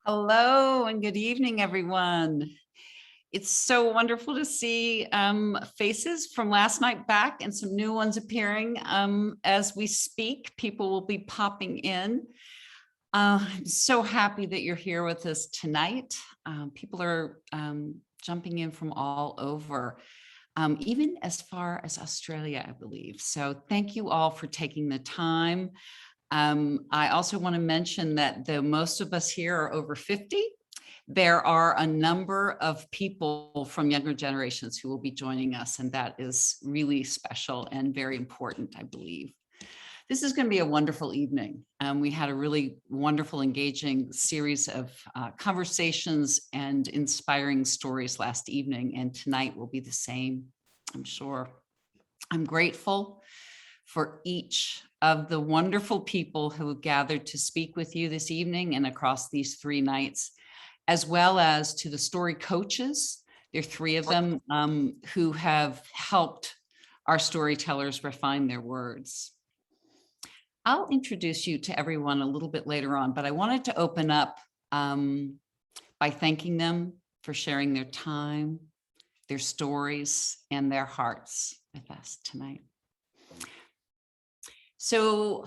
Hello and good evening, everyone. It's so wonderful to see faces from last night back and some new ones appearing as we speak. People will be popping in. I'm so happy that you're here with us tonight. People are jumping in from all over, even as far as Australia, I believe. So thank you all for taking the time. I also want to mention that though most of us here are over 50, there are a number of people from younger generations who will be joining us, and that is really special and very important, I believe. This is going to be a wonderful evening. We had a really wonderful, engaging series of conversations and inspiring stories last evening, and tonight will be the same, I'm sure. I'm grateful for each of the wonderful people who gathered to speak with you this evening and across these 3 nights, as well as to the story coaches. There are 3 of them who have helped our storytellers refine their words. I'll introduce you to everyone a little bit later on, but I wanted to open up by thanking them for sharing their time, their stories, and their hearts with us tonight. So,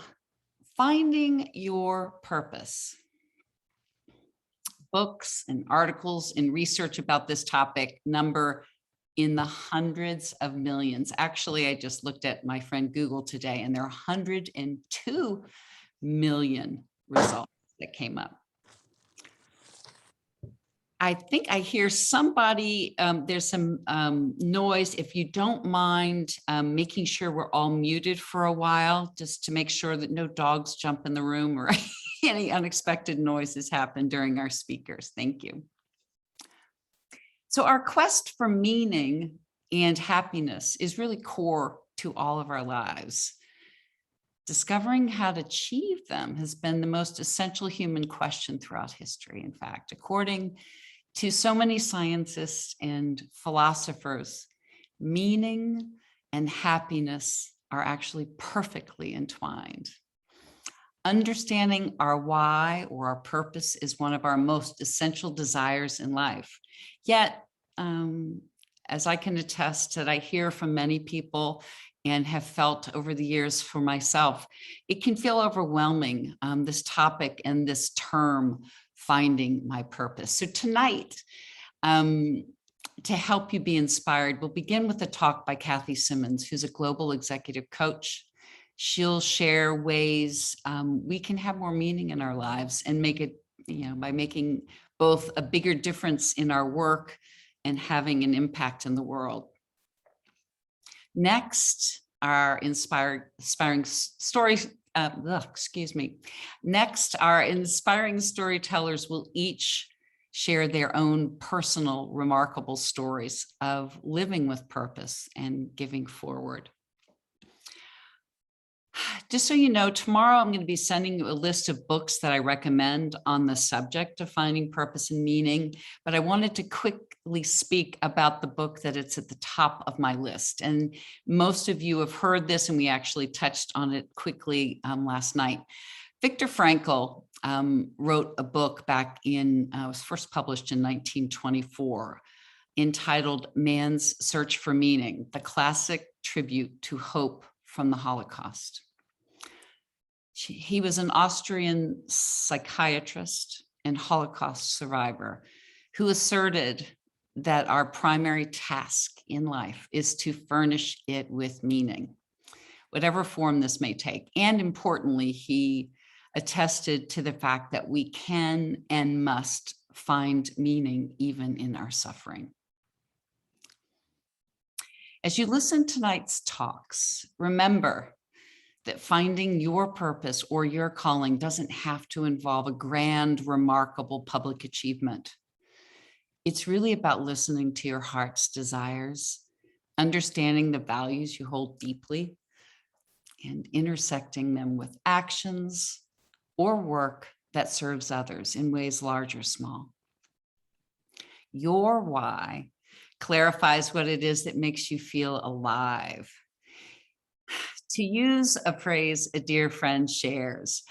finding your purpose. Books and articles and research about this topic number in the hundreds of millions. Actually, I just looked at my friend Google today, and there are 102 million results that came up. I think I hear somebody, there's some noise. If you don't mind making sure we're all muted for a while, just to make sure that no dogs jump in the room or any unexpected noises happen during our speakers. Thank you. So our quest for meaning and happiness is really core to all of our lives. Discovering how to achieve them has been the most essential human question throughout history. In fact, according to so many scientists and philosophers, meaning and happiness are actually perfectly entwined. Understanding our why or our purpose is one of our most essential desires in life. Yet, as I can attest that I hear from many people and have felt over the years for myself, it can feel overwhelming, this topic and this term, finding my purpose. So tonight, to help you be inspired, we'll begin with a talk by Kathy Simmons, who's a global executive coach. She'll share ways we can have more meaning in our lives and make it, by making both a bigger difference in our work and having an impact in the world. Next, our inspiring stories. Next, our inspiring storytellers will each share their own personal, remarkable stories of living with purpose and giving forward. Just so you know, tomorrow I'm going to be sending you a list of books that I recommend on the subject of finding purpose and meaning, but I wanted to quickly speak about the book that it's at the top of my list. And most of you have heard this, and we actually touched on it quickly last night. Viktor Frankl wrote a book back in, was first published in 1924, entitled Man's Search for Meaning, the classic tribute to hope from the Holocaust. He was an Austrian psychiatrist and Holocaust survivor who asserted that our primary task in life is to furnish it with meaning, whatever form this may take. And importantly, he attested to the fact that we can and must find meaning even in our suffering. As you listen to tonight's talks, remember that finding your purpose or your calling doesn't have to involve a grand, remarkable public achievement. It's really about listening to your heart's desires, understanding the values you hold deeply, and intersecting them with actions or work that serves others in ways large or small. Your why clarifies what it is that makes you feel alive. To use a phrase a dear friend shares,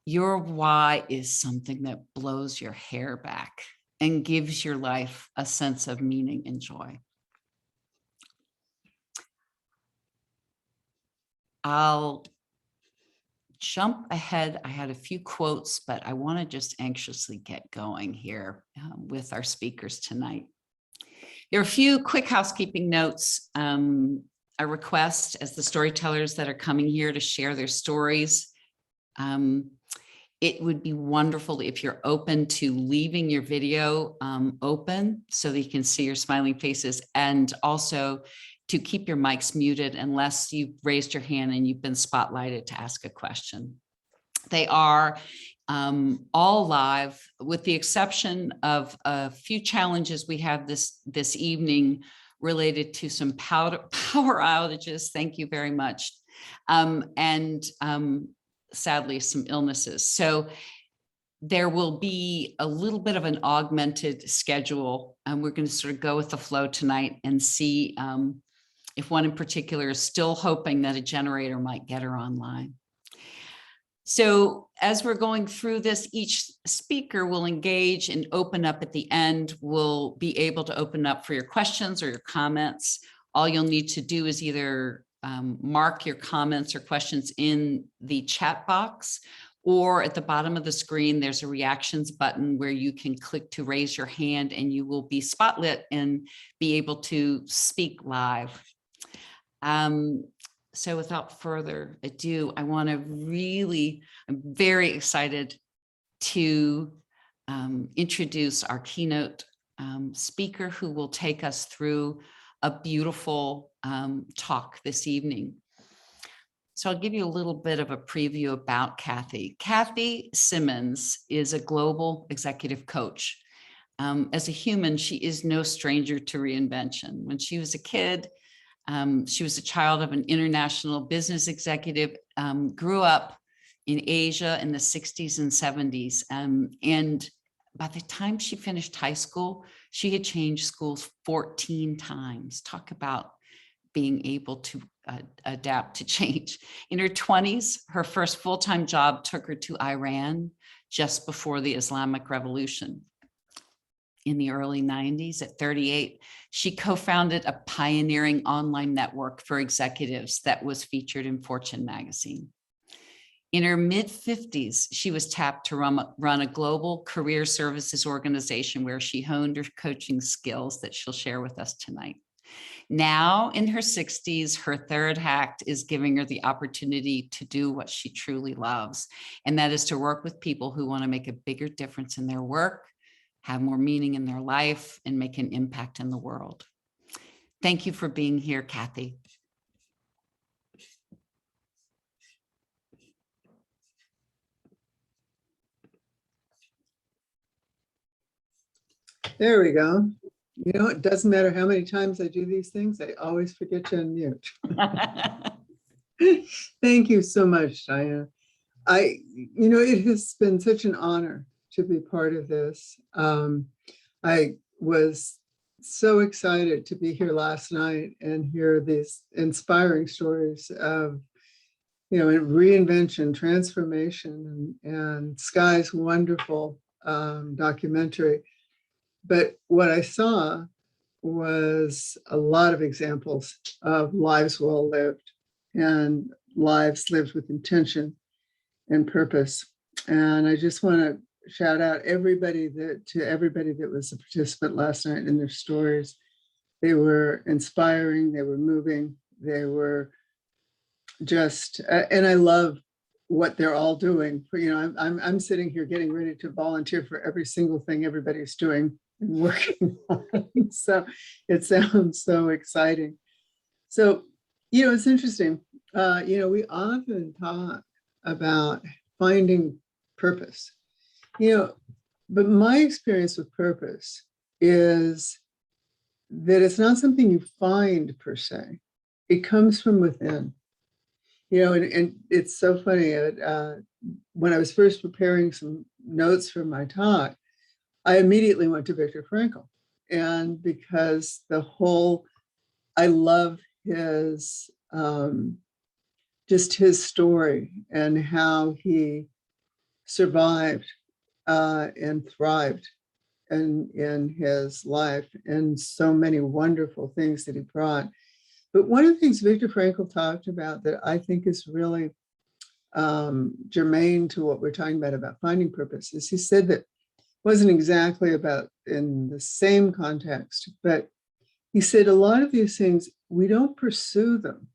your why is something that blows your hair back and gives your life a sense of meaning and joy. I'll jump ahead. I had a few quotes, but I want to just anxiously get going here with our speakers tonight. There are a few quick housekeeping notes. A request as the storytellers that are coming here to share their stories. It would be wonderful if you're open to leaving your video open so that you can see your smiling faces, and also to keep your mics muted unless you've raised your hand and you've been spotlighted to ask a question. They are all live, with the exception of a few challenges we have this evening related to some power outages. Thank you very much. And sadly, some illnesses. So there will be a little bit of an augmented schedule, and we're going to sort of go with the flow tonight and see if one in particular is still hoping that a generator might get her online. So as we're going through this, each speaker will engage and open up at the end. We'll be able to open up for your questions or your comments. All you'll need to do is either mark your comments or questions in the chat box, or at the bottom of the screen, there's a reactions button where you can click to raise your hand and you will be spotlit and be able to speak live. So without further ado, I'm very excited to introduce our keynote speaker, who will take us through a beautiful talk this evening. So I'll give you a little bit of a preview about Kathy. Kathy Simmons is a global executive coach. As a human, she is no stranger to reinvention. When she was a kid, she was a child of an international business executive, grew up in Asia in the 60s and 70s. And by the time she finished high school, she had changed schools 14 times. Talk about being able to adapt to change. In her 20s, her first full-time job took her to Iran just before the Islamic Revolution. In the early 90s, at 38, she co-founded a pioneering online network for executives that was featured in Fortune magazine. In her mid-50s, she was tapped to run a global career services organization where she honed her coaching skills that she'll share with us tonight. Now, in her 60s, her third act is giving her the opportunity to do what she truly loves, and that is to work with people who want to make a bigger difference in their work, have more meaning in their life, and make an impact in the world. Thank you for being here, Kathy. There we go. You know, it doesn't matter how many times I do these things, I always forget to unmute. Thank you so much, Diana. It has been such an honor to be part of this. I was so excited to be here last night and hear these inspiring stories of, reinvention, transformation, and Sky's wonderful documentary. But what I saw was a lot of examples of lives well lived and lives lived with intention and purpose. And I just want to shout out everybody that was a participant last night in their stories. They were inspiring, they were moving, they were just, and I love what they're all doing. I'm sitting here getting ready to volunteer for every single thing everybody's doing and working on. So it sounds so exciting. So, it's interesting. We often talk about finding purpose, but my experience with purpose is that it's not something you find per se. It comes from within. And it's so funny. When I was first preparing some notes for my talk, I immediately went to Viktor Frankl. And because I love his, just his story and how he survived and thrived in his life, and so many wonderful things that he brought. But one of the things Viktor Frankl talked about that I think is really germane to what we're talking about finding purpose is he said that wasn't exactly about in the same context, but he said a lot of these things, we don't pursue them.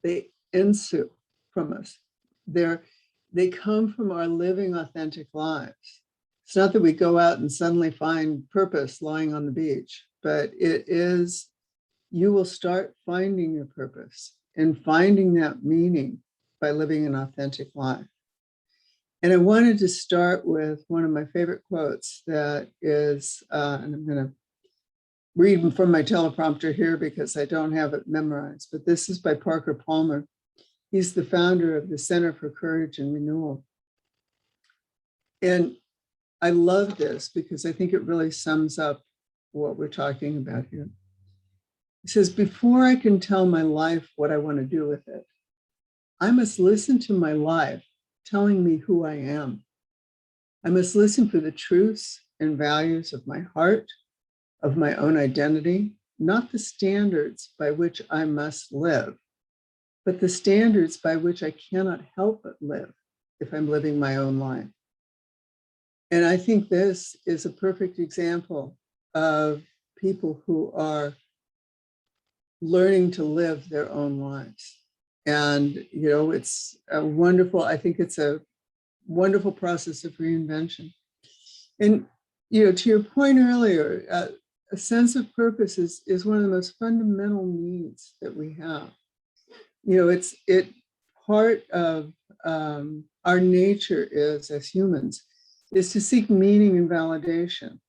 They ensue from us. They come from our living authentic lives. It's not that we go out and suddenly find purpose lying on the beach, but it is, you will start finding your purpose and finding that meaning by living an authentic life. And I wanted to start with one of my favorite quotes that is, and I'm going to read from my teleprompter here because I don't have it memorized, but this is by Parker Palmer. He's the founder of the Center for Courage and Renewal. And I love this because I think it really sums up what we're talking about here. He says, before I can tell my life what I want to do with it, I must listen to my life telling me who I am. I must listen for the truths and values of my heart, of my own identity, not the standards by which I must live, but the standards by which I cannot help but live if I'm living my own life. And I think this is a perfect example of people who are learning to live their own lives. And, you know, it's a wonderful, I think it's a wonderful process of reinvention. And, you know, to your point earlier, a sense of purpose is one of the most fundamental needs that we have. You know, it's part of our nature is, as humans, is to seek meaning and validation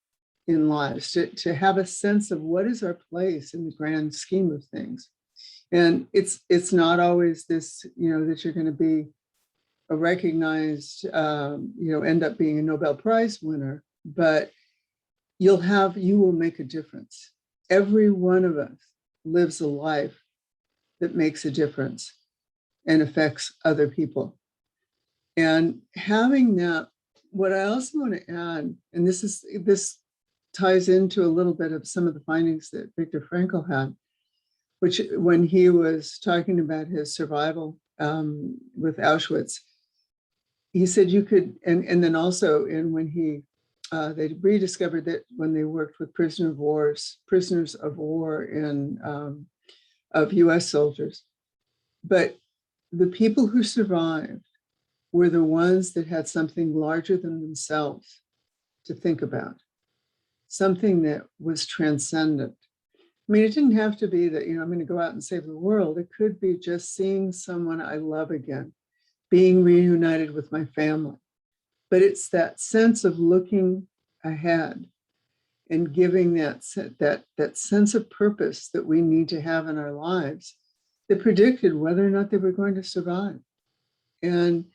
in lives, to have a sense of what is our place in the grand scheme of things. And it's not always this, you know, that you're going to be a recognized, you know, end up being a Nobel Prize winner, but you will make a difference. Every one of us lives a life that makes a difference and affects other people. And having that, what I also want to add, and this ties into a little bit of some of the findings that Viktor Frankl had, which when he was talking about his survival with Auschwitz, he said you could, and then also when he, they rediscovered that when they worked with prisoners of war of US soldiers, but the people who survived were the ones that had something larger than themselves to think about, something that was transcendent. I mean, it didn't have to be that, you know, I'm going to go out and save the world. It could be just seeing someone I love again, being reunited with my family. But it's that sense of looking ahead and giving that sense of purpose that we need to have in our lives that predicted whether or not they were going to survive. And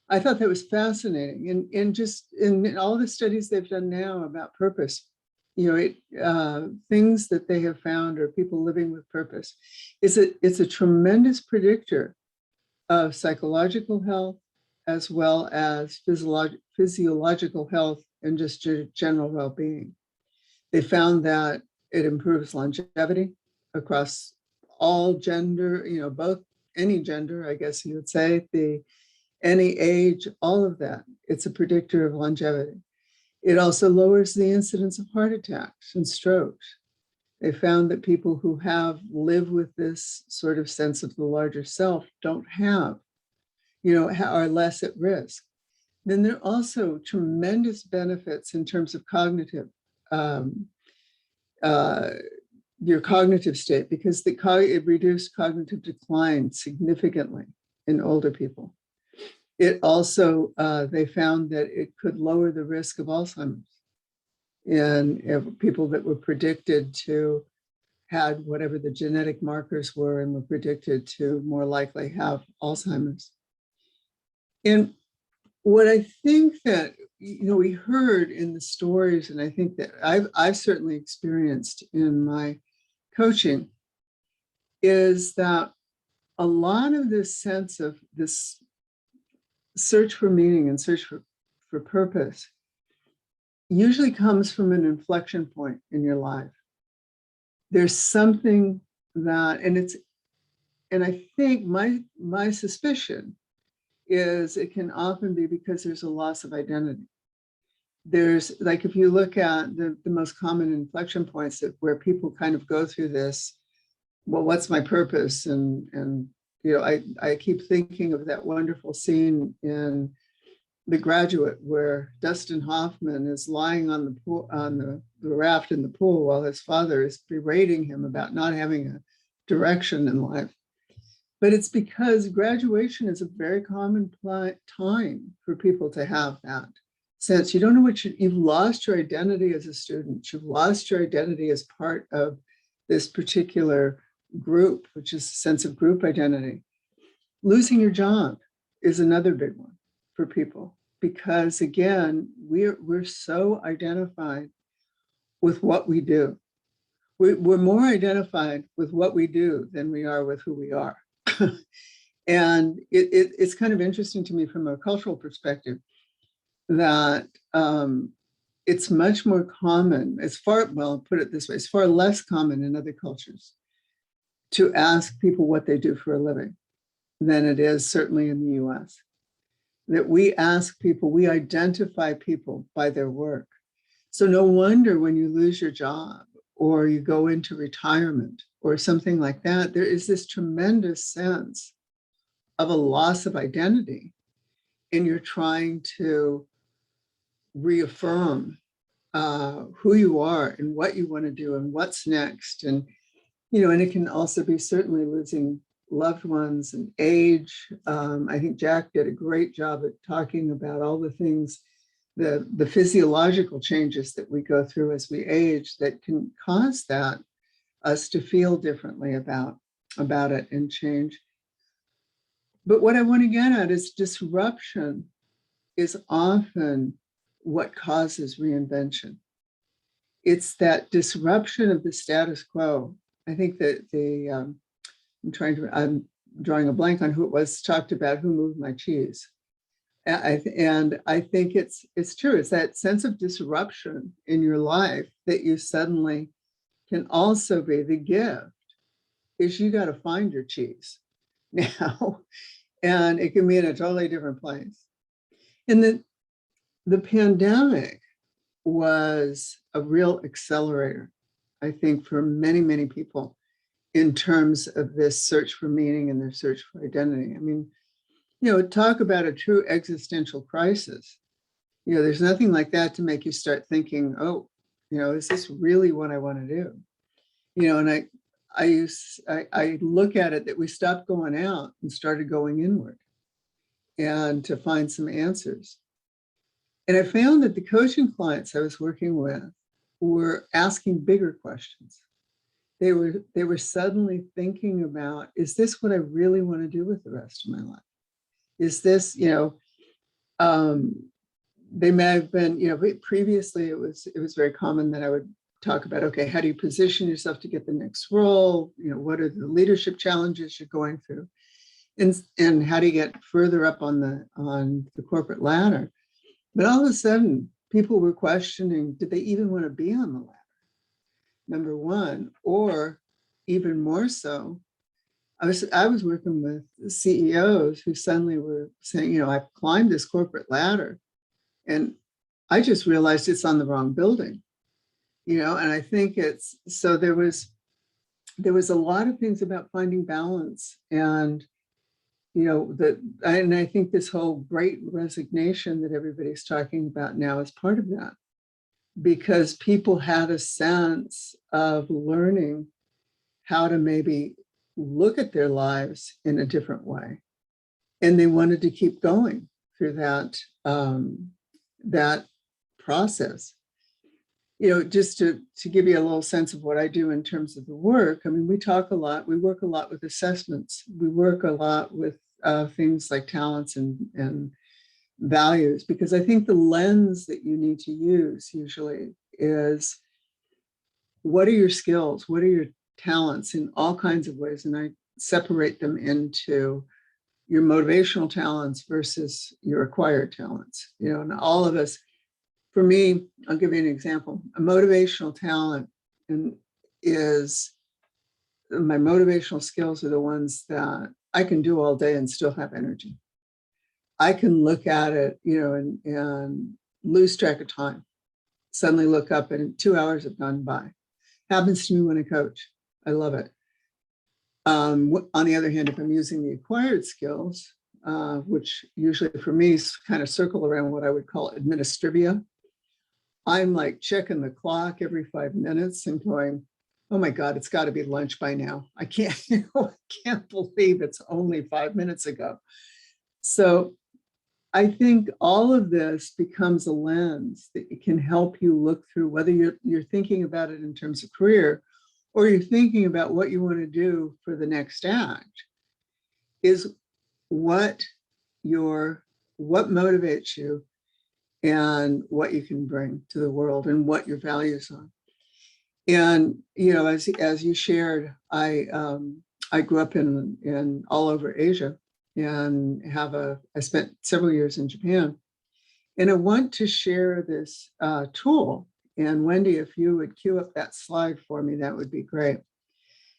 I thought that was fascinating. And just in all the studies they've done now about purpose, you know, things that they have found are people living with purpose. It's a tremendous predictor of psychological health as well as physiological health and just general well-being. They found that it improves longevity across all gender, you know, both any gender, I guess you would say, any age, all of that. It's a predictor of longevity. It also lowers the incidence of heart attacks and strokes. They found that people who live with this sort of sense of the larger self don't have, you know, are less at risk. Then there are also tremendous benefits in terms of cognitive, your cognitive state, because it reduced cognitive decline significantly in older people. It also, they found that it could lower the risk of Alzheimer's in people that were predicted to had whatever the genetic markers were and were predicted to more likely have Alzheimer's. And what I think that, you know, we heard in the stories, and I think that I've certainly experienced in my coaching, is that a lot of this sense of this search for meaning and search for for purpose usually comes from an inflection point in your life. There's something that, and I think my suspicion is it can often be because there's a loss of identity. There's, like, if you look at the most common inflection points where people kind of go through this, well, what's my purpose? And you know, I keep thinking of that wonderful scene in The Graduate where Dustin Hoffman is lying on the pool, on the raft in the pool, while his father is berating him about not having a direction in life. But it's because graduation is a very common time for people to have that sense. You don't know what you've lost your identity as a student. You've lost your identity as part of this particular group, which is a sense of group identity. Losing your job is another big one for people, because again, we're so identified with what we do. We're more identified with what we do than we are with who we are. And it's kind of interesting to me from a cultural perspective that it's much more common, put it this way, it's far less common in other cultures to ask people what they do for a living than it is certainly in the US. That we ask people, we identify people by their work. So no wonder when you lose your job or you go into retirement or something like that, there is this tremendous sense of a loss of identity, and you're trying to reaffirm who you are and what you want to do and what's next. And, you know, and it can also be certainly losing loved ones and age. I think Jack did a great job at talking about all the things, the physiological changes that we go through as we age that can cause us to feel differently about it and change. But what I want to get at is disruption is often what causes reinvention. It's that disruption of the status quo. I think that I'm drawing a blank on who it was talked about who moved my cheese. And I think it's true. It's that sense of disruption in your life that you suddenly can also be the gift is you got to find your cheese now. And it can be in a totally different place. And the pandemic was a real accelerator, I think, for many, many people in terms of this search for meaning and their search for identity. I mean, you know, talk about a true existential crisis. You know, there's nothing like that to make you start thinking, oh, you know, is this really what I want to do? You know, and I look at it that we stopped going out and started going inward and to find some answers. And I found that the coaching clients I was working with were asking bigger questions. They were suddenly thinking about, is this what I really want to do with the rest of my life? Is this, you know, they may have been, you know, previously it was very common that I would talk about, okay, how do you position yourself to get the next role? You know, what are the leadership challenges you're going through? And how do you get further up on the corporate ladder? But all of a sudden, people were questioning, did they even want to be on the ladder? Number one, or even more so, I was working with CEOs who suddenly were saying, you know, I've climbed this corporate ladder and I just realized it's on the wrong building, you know, and I think so there was a lot of things about finding balance and, you know, and I think this whole great resignation that everybody's talking about now is part of that, because people had a sense of learning how to maybe look at their lives in a different way. And they wanted to keep going through that process. You know, just to give you a little sense of what I do in terms of the work, I mean, we work a lot with assessments. We work a lot with things like talents and values, because I think the lens that you need to use usually is, what are your skills? What are your talents in all kinds of ways? And I separate them into your motivational talents versus your acquired talents. And all of us, for me, I'll give you an example. A motivational talent is my motivational skills are the ones that I can do all day and still have energy. I can look at it, and lose track of time. Suddenly look up and 2 hours have gone by. Happens to me when I coach. I love it. On the other hand, if I'm using the acquired skills, which usually for me kind of circle around what I would call administrivia, I'm like checking the clock every 5 minutes and going, oh my God, it's got to be lunch by now. I can't believe it's only 5 minutes ago. So I think all of this becomes a lens that can help you look through whether you're thinking about it in terms of career or you're thinking about what you want to do for the next act, is what motivates you and what you can bring to the world and what your values are. And, as you shared, I grew up in all over Asia and I spent several years in Japan. And I want to share this tool. And Wendy, if you would cue up that slide for me, that would be great.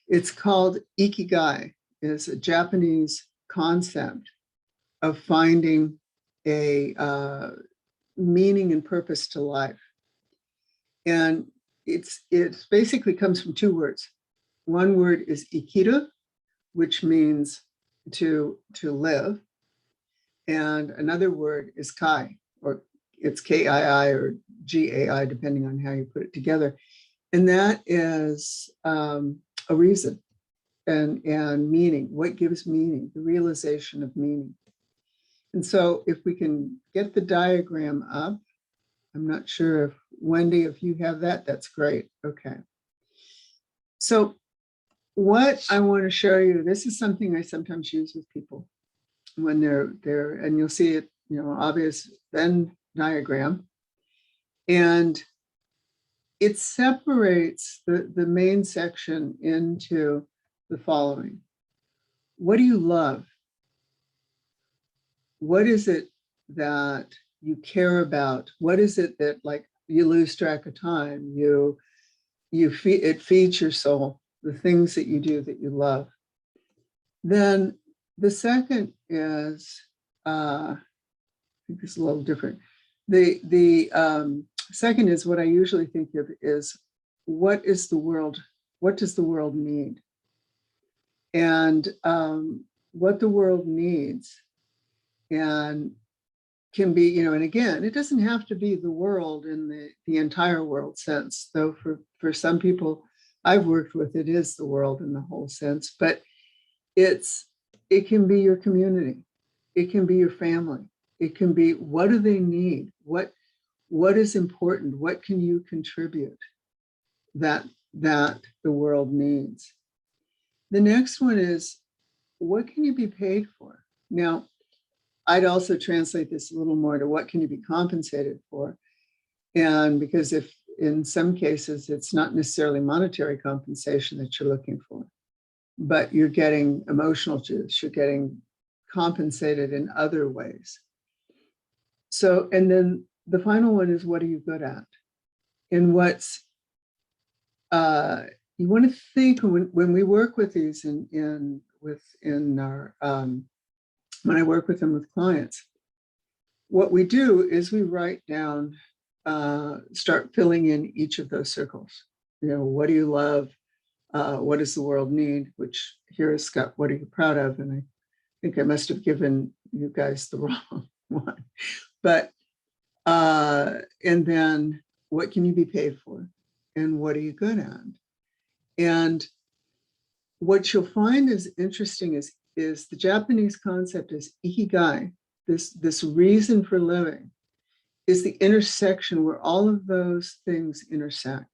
It's called Ikigai. It's a Japanese concept of finding a meaning and purpose to life. And it basically comes from two words. One word is ikiru, which means to live. And another word is kai, or it's Kii or Gai, depending on how you put it together. And that is a reason and meaning, what gives meaning, the realization of meaning. And so if we can get the diagram up, I'm not sure if Wendy, if you have that, that's great. Okay. So what I want to show you, this is something I sometimes use with people when they're there, and you'll see it, obvious Venn diagram. And it separates the main section into the following. What do you love? What is it that you care about? What is it that, like, you lose track of time? It feeds your soul, the things that you do that you love. Then the second is, I think it's a little different. The second is what I usually think of is, what does the world need? And what the world needs, and can be, and again, it doesn't have to be the world in the entire world sense, though for some people I've worked with, it is the world in the whole sense, but it can be your community. It can be your family. It can be, what do they need? What is important? What can you contribute that the world needs? The next one is, what can you be paid for? Now, I'd also translate this a little more to, what can you be compensated for? And because if in some cases, it's not necessarily monetary compensation that you're looking for, but you're getting emotional juice, you're getting compensated in other ways. So, and then the final one is, what are you good at? And what's, you want to think when we work with these in our, when I work with them with clients, what we do is we write down, start filling in each of those circles. What do you love? What does the world need? Which here is Scott, what are you proud of? And I think I must have given you guys the wrong one. But, and then what can you be paid for? And what are you good at? And what you'll find is interesting is the Japanese concept is ikigai, this reason for living, is the intersection where all of those things intersect.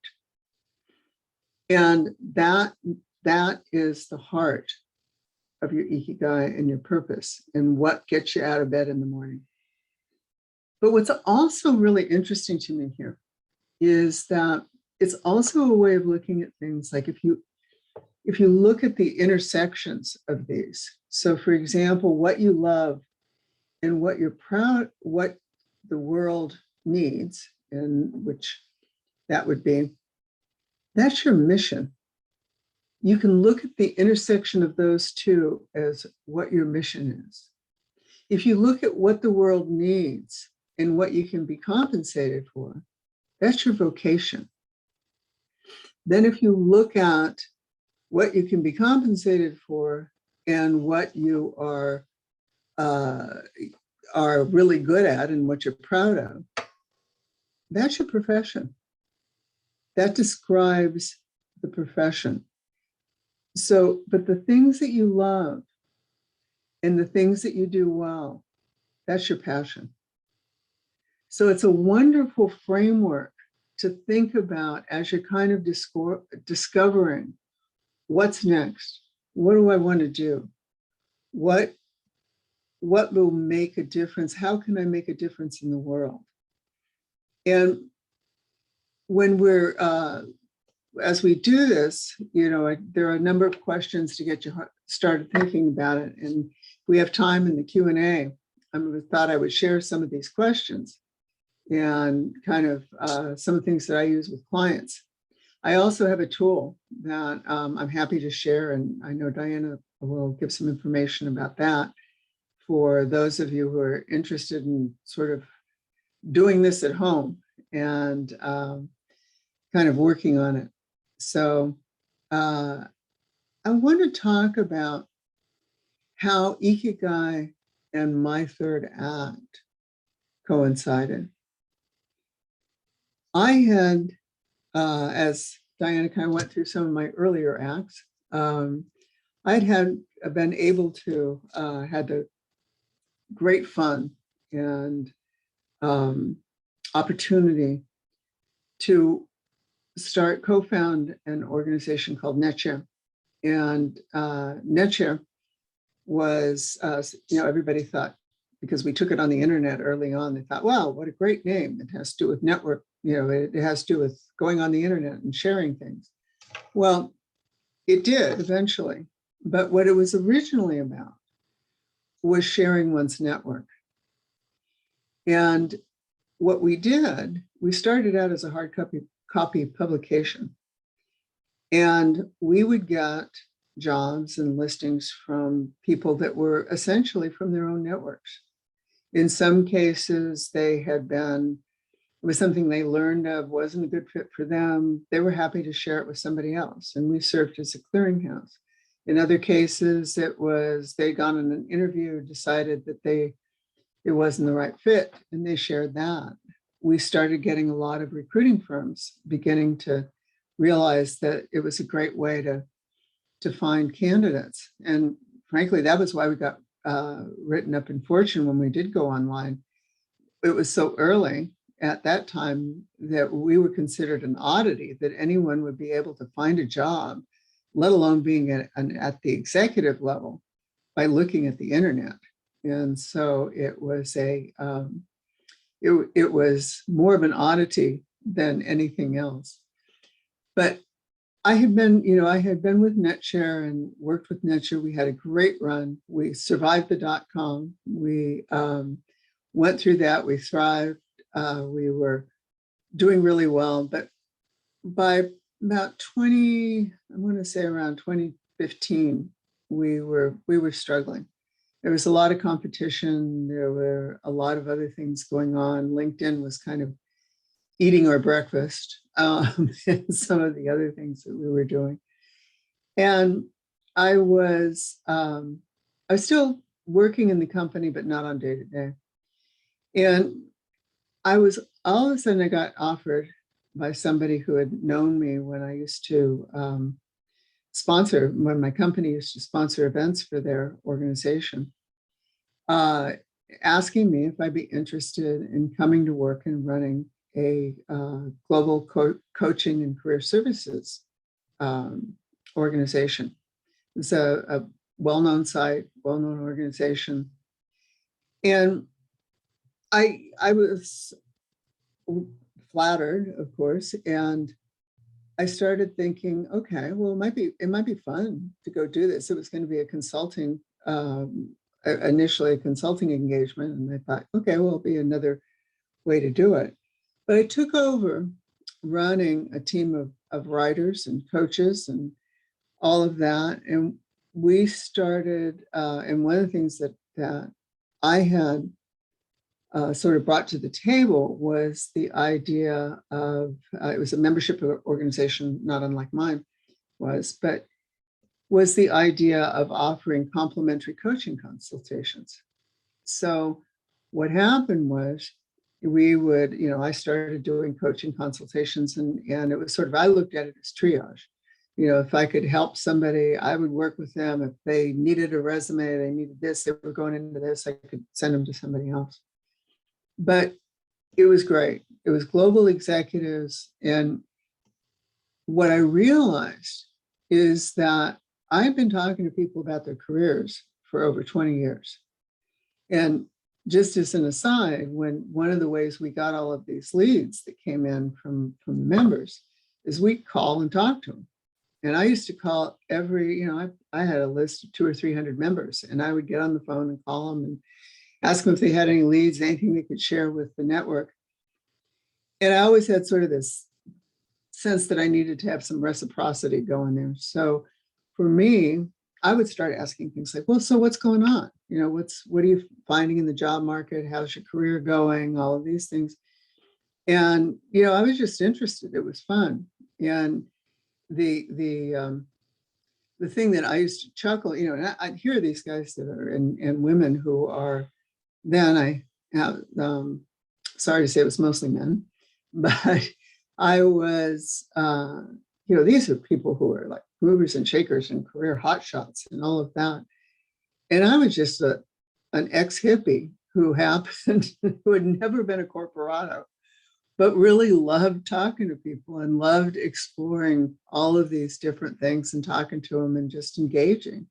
And that is the heart of your ikigai and your purpose and what gets you out of bed in the morning. But what's also really interesting to me here is that it's also a way of looking at things like, if you look at the intersections of these, So for example, what you love and what you're proud, what the world needs, and which that would be, that's your mission. You can look at the intersection of those two as what your mission is. If you look at what the world needs and what you can be compensated for, that's your vocation. Then if you look at what you can be compensated for and what you are really good at and what you're proud of, that's your profession. That describes the profession. So, but the things that you love and the things that you do well, that's your passion. So it's a wonderful framework to think about as you're kind of discovering what's next. What do I want to do? What will make a difference? How can I make a difference in the world? And when we're, as we do this, there are a number of questions to get you started thinking about it. And we have time in the Q&A. I thought I would share some of these questions and kind of some of the things that I use with clients. I also have a tool that I'm happy to share, and I know Diana will give some information about that for those of you who are interested in sort of doing this at home and kind of working on it. So I want to talk about how Ikigai and my third act coincided. I had, as Diana kind of went through some of my earlier acts, I'd been able to, had the great fun and opportunity to co-found an organization called Neche. And Neche was, everybody thought, because we took it on the internet early on, they thought, wow, what a great name. It has to do with network, it has to do with going on the internet and sharing things. Well, it did eventually, but what it was originally about was sharing one's network. And what we did, we started out as a hard copy publication. And we would get jobs and listings from people that were essentially from their own networks. In some cases, it was something they learned of, wasn't a good fit for them. They were happy to share it with somebody else. And we served as a clearinghouse. In other cases, they'd gone on an interview, decided that it wasn't the right fit, and they shared that. We started getting a lot of recruiting firms beginning to realize that it was a great way to find candidates. And frankly, that was why we got written up in Fortune when we did go online. It was so early at that time that we were considered an oddity, that anyone would be able to find a job, let alone being at the executive level, by looking at the internet. And so it was it was more of an oddity than anything else. But I had been with NetShare and worked with NetShare. We had a great run. We survived the .com. We went through that. We thrived. We were doing really well. But by about around 2015, we were struggling. There was a lot of competition. There were a lot of other things going on. LinkedIn was kind of eating our breakfast, and some of the other things that we were doing. And I was still working in the company, but not on day to day. And all of a sudden I got offered by somebody who had known me when I used to when my company used to sponsor events for their organization, asking me if I'd be interested in coming to work and running a global coaching and career services organization. It's a well-known site, well-known organization. And I was flattered, of course, and I started thinking, okay, well, it might be fun to go do this. It was going to be a consulting initially a consulting engagement, and I thought, okay, well, it'll be another way to do it. But I took over running a team of writers and coaches and all of that. And we started, and one of the things that I had sort of brought to the table was the idea of, it was a membership organization, not unlike mine was the idea of offering complimentary coaching consultations. So what happened was we would, I started doing coaching consultations, and it was sort of, I looked at it as triage. If I could help somebody, I would work with them. If they needed a resume, they needed this, they were going into this, I could send them to somebody else. But it was great. It was global executives. And what I realized is that I've been talking to people about their careers for over 20 years. And just as an aside, when one of the ways we got all of these leads that came in from the members is we call and talk to them. And I used to call every, I had a list of 200 or 300 members, and I would get on the phone and call them and ask them if they had any leads, anything they could share with the network. And I always had sort of this sense that I needed to have some reciprocity going there. So for me, I would start asking things like, well, so what's going on? What are you finding in the job market? How's your career going? All of these things. And, I was just interested. It was fun. And the thing that I used to chuckle, and I'd hear these guys that are, and women who are, then I have, sorry to say it was mostly men, but I was, these are people who are like movers and shakers and career hotshots and all of that. And I was just an ex-hippie who happened, who had never been a corporato, but really loved talking to people and loved exploring all of these different things and talking to them and just engaging.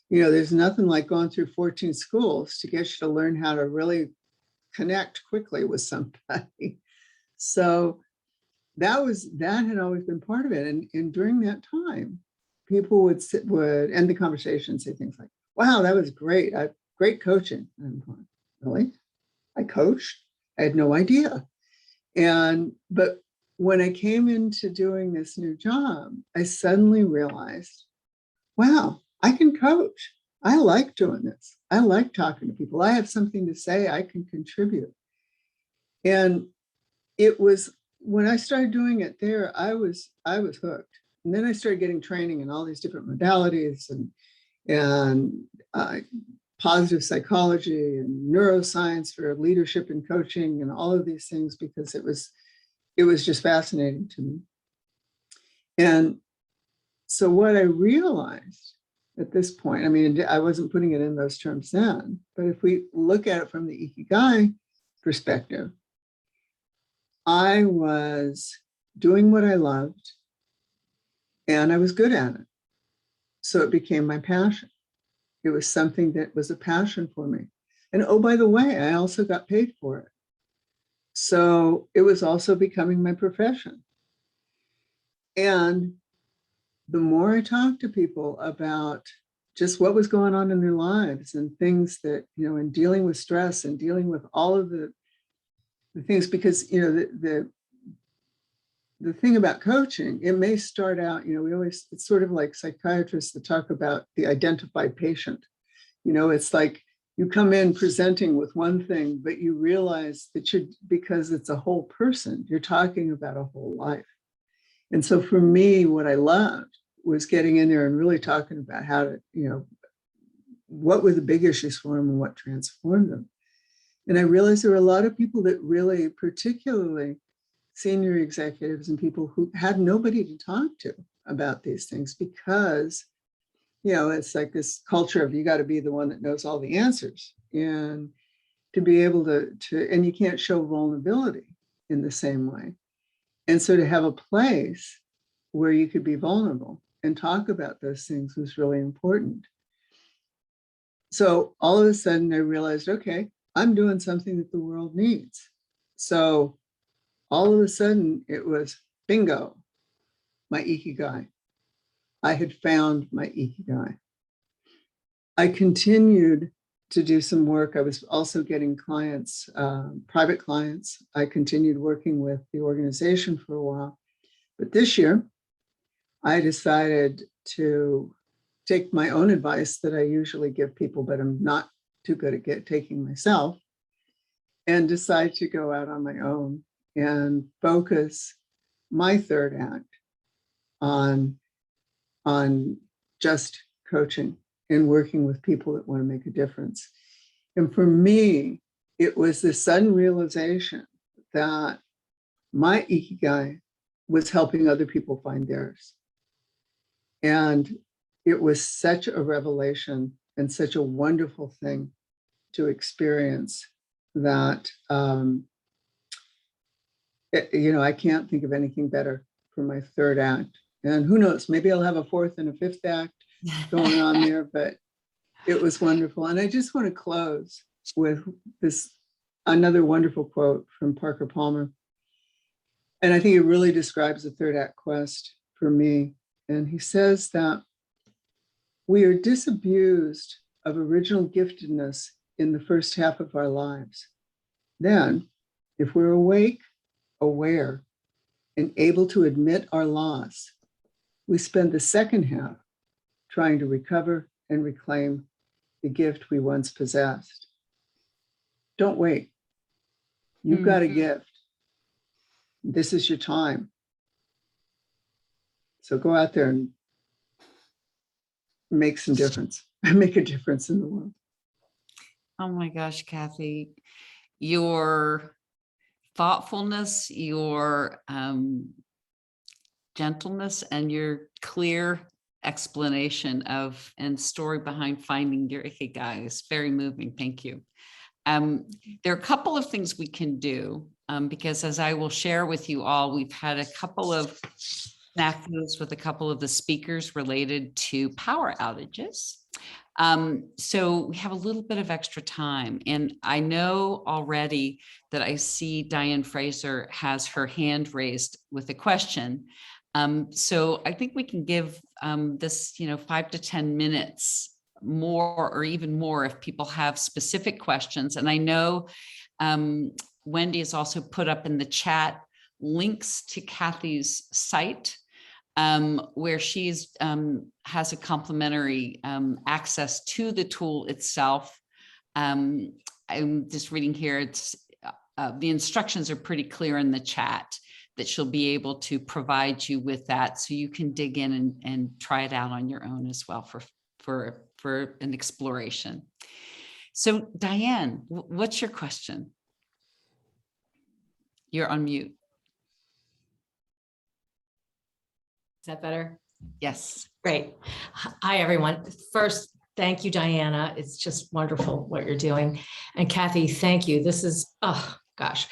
There's nothing like going through 14 schools to get you to learn how to really connect quickly with somebody. So that had always been part of it. And during that time, people would end the conversation and say things like, wow, that was great. Great coaching. And I'm going, really? I coached? I had no idea. But when I came into doing this new job, I suddenly realized, wow, I can coach. I like doing this. I like talking to people. I have something to say. I can contribute. And it was, when I started doing it there, I was hooked. And then I started getting training in all these different modalities and positive psychology and neuroscience for leadership and coaching and all of these things, because it was just fascinating to me. And so what I realized at this point, I wasn't putting it in those terms then, but if we look at it from the Ikigai perspective, I was doing what I loved and I was good at it. So it became my passion. It was something that was a passion for me. And oh, by the way, I also got paid for it. So it was also becoming my profession. And the more I talked to people about just what was going on in their lives and things that, and dealing with stress and dealing with all of the things, because, the thing about coaching, it may start out, it's sort of like psychiatrists that talk about the identified patient. It's like you come in presenting with one thing, but you realize that because it's a whole person, you're talking about a whole life. And so for me, what I loved was getting in there and really talking about how to, what were the big issues for them and what transformed them. And I realized there were a lot of people that really, particularly senior executives and people who had nobody to talk to about these things, because, it's like this culture of you got to be the one that knows all the answers, and to be able to, and you can't show vulnerability in the same way. And so to have a place where you could be vulnerable and talk about those things was really important. So all of a sudden I realized, okay, I'm doing something that the world needs. So all of a sudden it was bingo, my Ikigai. I had found my Ikigai. I continued to do some work. I was also getting clients, private clients. I continued working with the organization for a while. But this year, I decided to take my own advice that I usually give people, but I'm not too good at taking myself, and decide to go out on my own and focus my third act on just coaching and working with people that want to make a difference. And for me, it was this sudden realization that my ikigai was helping other people find theirs. And it was such a revelation and such a wonderful thing to experience that, I can't think of anything better for my third act. And who knows, maybe I'll have a fourth and a fifth act going on there, but it was wonderful. And I just want to close with another wonderful quote from Parker Palmer. And I think it really describes the third act quest for me. And he says that we are disabused of original giftedness in the first half of our lives. Then, if we're awake, aware, and able to admit our loss, we spend the second half trying to recover and reclaim the gift we once possessed. Don't wait. You've got a gift. This is your time. So go out there and make some difference. Make a difference in the world. Oh my gosh, Kathy, your thoughtfulness, your gentleness, and your clear explanation of and story behind finding your ikigai is very moving. Thank you. There are a couple of things we can do because, as I will share with you all, we've had a couple of snafus with a couple of the speakers related to power outages. So we have a little bit of extra time, and I know already that I see Diane Fraser has her hand raised with a question. So I think we can give this, 5 to 10 minutes more, or even more, if people have specific questions. And I know Wendy has also put up in the chat links to Kathy's site, where she's has a complimentary access to the tool itself. I'm just reading here. It's the instructions are pretty clear in the chat that she'll be able to provide you with that, so you can dig in and try it out on your own as well for an exploration. So Diane, what's your question? You're on mute. Is that better? Yes. Great. Hi, everyone. First, thank you, Diana. It's just wonderful what you're doing. And Kathy, thank you. This is, oh gosh.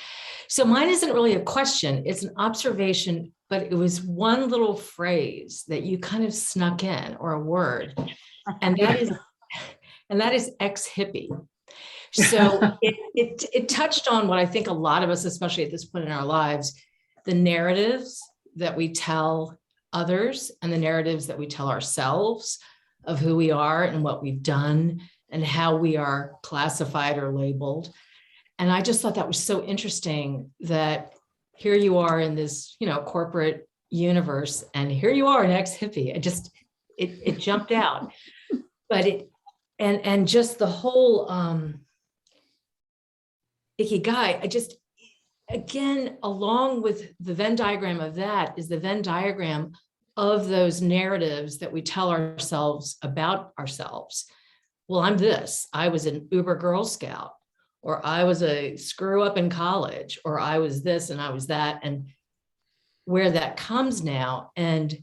So mine isn't really a question. It's an observation, but it was one little phrase that you kind of snuck in, or a word. And that is ex-hippie. So it touched on what I think a lot of us, especially at this point in our lives, the narratives that we tell others and the narratives that we tell ourselves of who we are and what we've done and how we are classified or labeled. And I just thought that was so interesting that here you are in this, corporate universe, and here you are an ex-hippie. It jumped out. But and just the whole ikigai, again, along with the Venn diagram of that is the Venn diagram of those narratives that we tell ourselves about ourselves. Well, I'm this, I was an Uber Girl Scout, or I was a screw up in college, or I was this and I was that, and where that comes now, and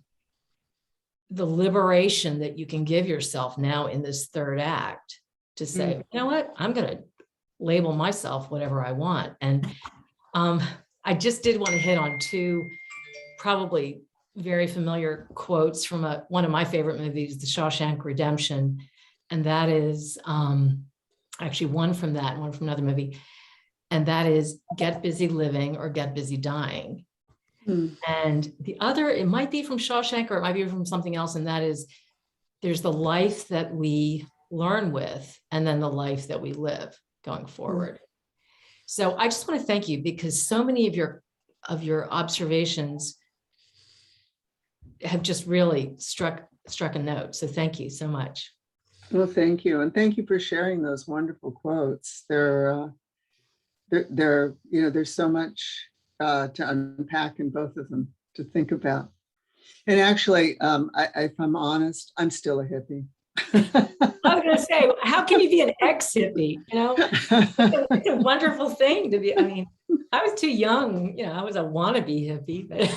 the liberation that you can give yourself now in this third act to say, you know what, I'm going to label myself whatever I want. And I just did want to hit on two probably very familiar quotes from one of my favorite movies, The Shawshank Redemption. And that is actually one from that and one from another movie. And that is, get busy living or get busy dying. And the other, it might be from Shawshank or it might be from something else. And that is, there's the life that we learn with, and then the life that we live going forward. So I just want to thank you, because so many of your observations have just really struck a note. So thank you so much. Well, thank you. And thank you for sharing those wonderful quotes. They're, there's so much to unpack in both of them, to think about. And actually, if I'm honest, I'm still a hippie. I was going to say, how can you be an ex-hippie? It's a wonderful thing to be. I mean, I was too young. I was a wannabe hippie. But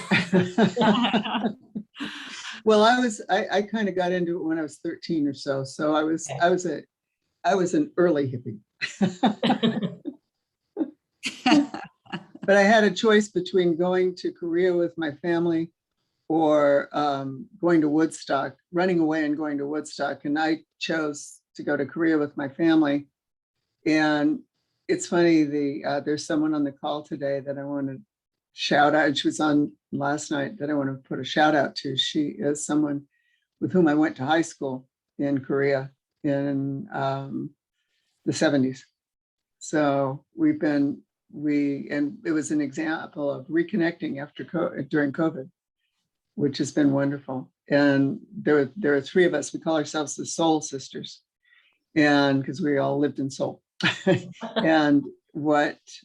Well, I kind of got into it when I was 13 or so. So I was an early hippie. But I had a choice between going to Korea with my family or going to Woodstock, running away and going to Woodstock. And I chose to go to Korea with my family. And it's funny, there's someone on the call today that I want to shout out. She was on last night that I want to put a shout out to. She is someone with whom I went to high school in Korea in the 70s. So and it was an example of reconnecting during COVID, which has been wonderful. And there are three of us. We call ourselves the Soul Sisters, and because we all lived in Seoul. And what's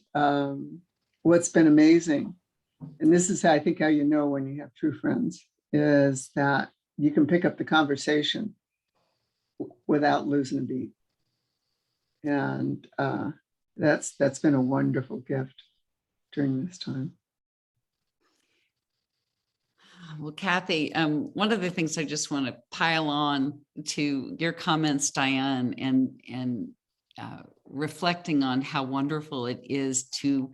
been amazing, and this is I think how you know when you have true friends, is that you can pick up the conversation without losing a beat. And that's been a wonderful gift during this time. Well, Kathy, one of the things I just want to pile on to your comments, Diane, and reflecting on how wonderful it is to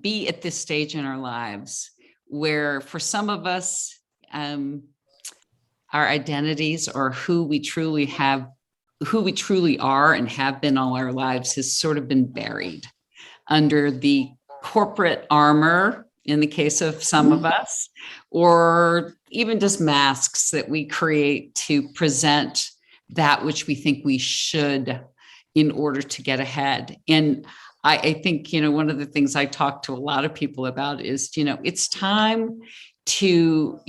be at this stage in our lives where for some of us, our identities or who we truly are and have been all our lives has sort of been buried under the corporate armor in the case of some of us, or even just masks that we create to present that which we think we should in order to get ahead. And I think, one of the things I talk to a lot of people about is, it's time to,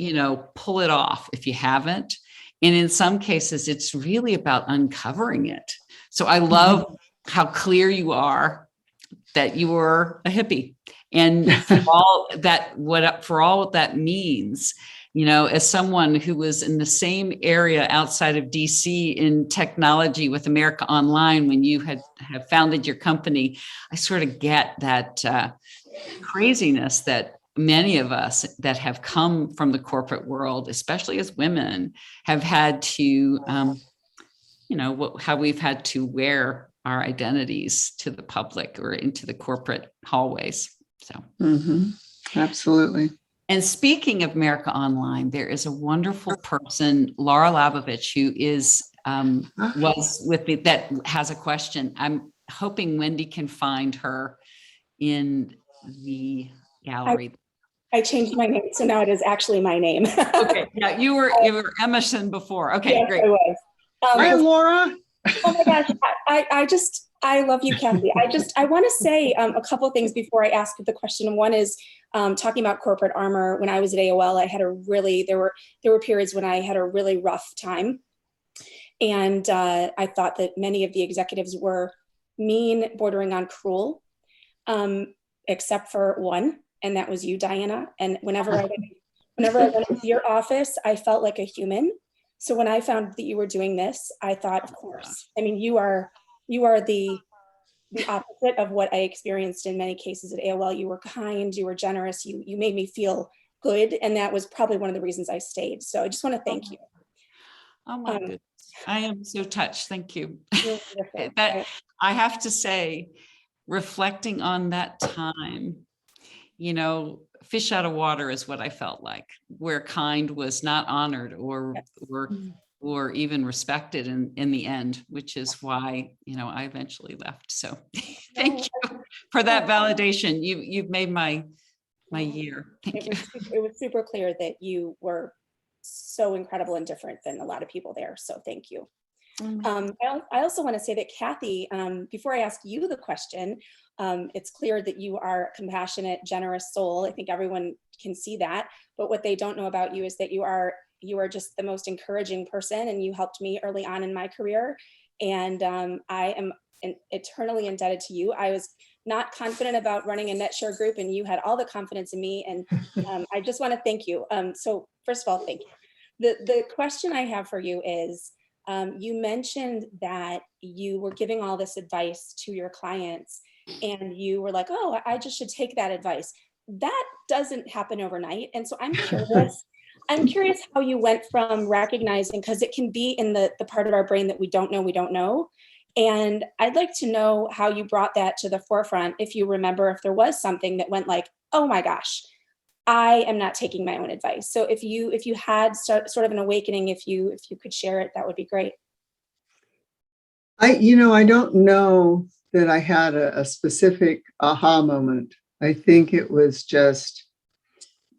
pull it off if you haven't. And in some cases, it's really about uncovering it. So I love how clear you are that you were a hippie. And for all that means, as someone who was in the same area outside of DC in technology with America Online, when you have founded your company, I sort of get that craziness that many of us that have come from the corporate world, especially as women, have had to, how we've had to wear our identities to the public or into the corporate hallways. So, Absolutely. And speaking of America Online, there is a wonderful person, Laura Labovich, who was with me that has a question. I'm hoping Wendy can find her in the gallery. I changed my name, so now it is actually my name. Okay, yeah, you were Emerson before. Okay, yes, great. I was. Hi, Laura. Oh my gosh, I love you, Kathy. I want to say a couple of things before I ask the question. One is talking about corporate armor. When I was at AOL, I had there were periods when I had a really rough time. And I thought that many of the executives were mean, bordering on cruel, except for one, and that was you, Diana. And whenever I went into your office, I felt like a human. So when I found that you were doing this, I thought, of course. I mean, you are the opposite of what I experienced in many cases at AOL. You were kind, you were generous, you made me feel good. And that was probably one of the reasons I stayed. So I just want to thank you. Oh my goodness. I am so touched. Thank you. That I have to say, reflecting on that time, fish out of water is what I felt like, where kind was not honored or even respected in the end, which is why, I eventually left. So thank you for that validation. You've made my year. Thank you. It was super clear that you were so incredible and different than a lot of people there. So thank you. I also want to say that Kathy, before I ask you the question, it's clear that you are a compassionate, generous soul. I think everyone can see that. But what they don't know about you is that you are just the most encouraging person, and you helped me early on in my career. And I am eternally indebted to you. I was not confident about running a NetShare group, and you had all the confidence in me. And I just want to thank you. So first of all, thank you. The question I have for you is, you mentioned that you were giving all this advice to your clients, and you were like, oh, I just should take that advice. That doesn't happen overnight. And so I'm curious how you went from recognizing, because it can be in the part of our brain that we don't know. And I'd like to know how you brought that to the forefront. If you remember, if there was something that went like, oh my gosh, I am not taking my own advice. So if you had sort of an awakening, if you could share it, that would be great. I don't know that I had a specific aha moment. I think it was just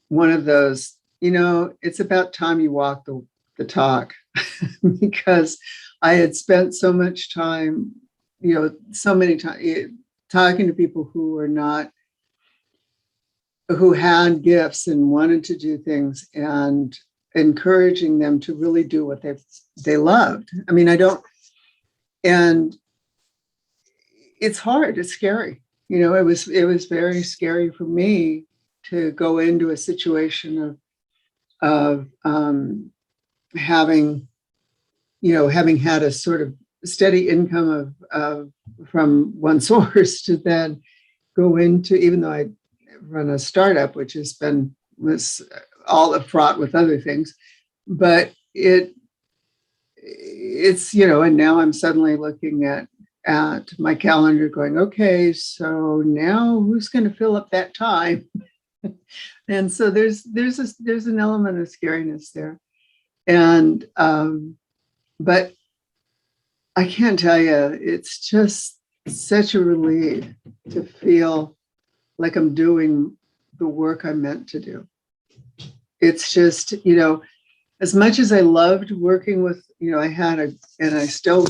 one of those, it's about time you walk the talk, because I had spent so much time, so many times talking to people who had gifts and wanted to do things, and encouraging them to really do what they loved. I mean, and it's hard, it's scary. It was very scary for me to go into a situation of having had a sort of steady income of from one source, to then go into, even though I run a startup, which was all fraught with other things, but it's, and now I'm suddenly looking at my calendar going, okay, so now who's going to fill up that time? And so there's an element of scariness there. And, but I can't tell you, it's just such a relief to feel like I'm doing the work I'm meant to do. It's just, as much as I loved working with, and I still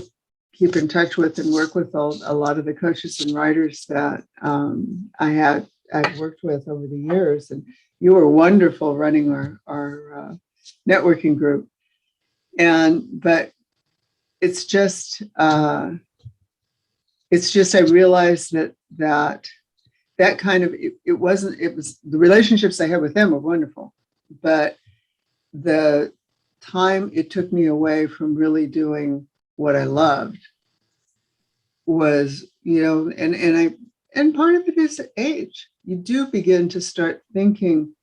keep in touch with and work with a lot of the coaches and writers that I've worked with over the years. And you were wonderful running our networking group. But it's just I realized that kind of, it was the relationships I had with them were wonderful, but the time it took me away from really doing what I loved was, and part of it is age. You do begin to start thinking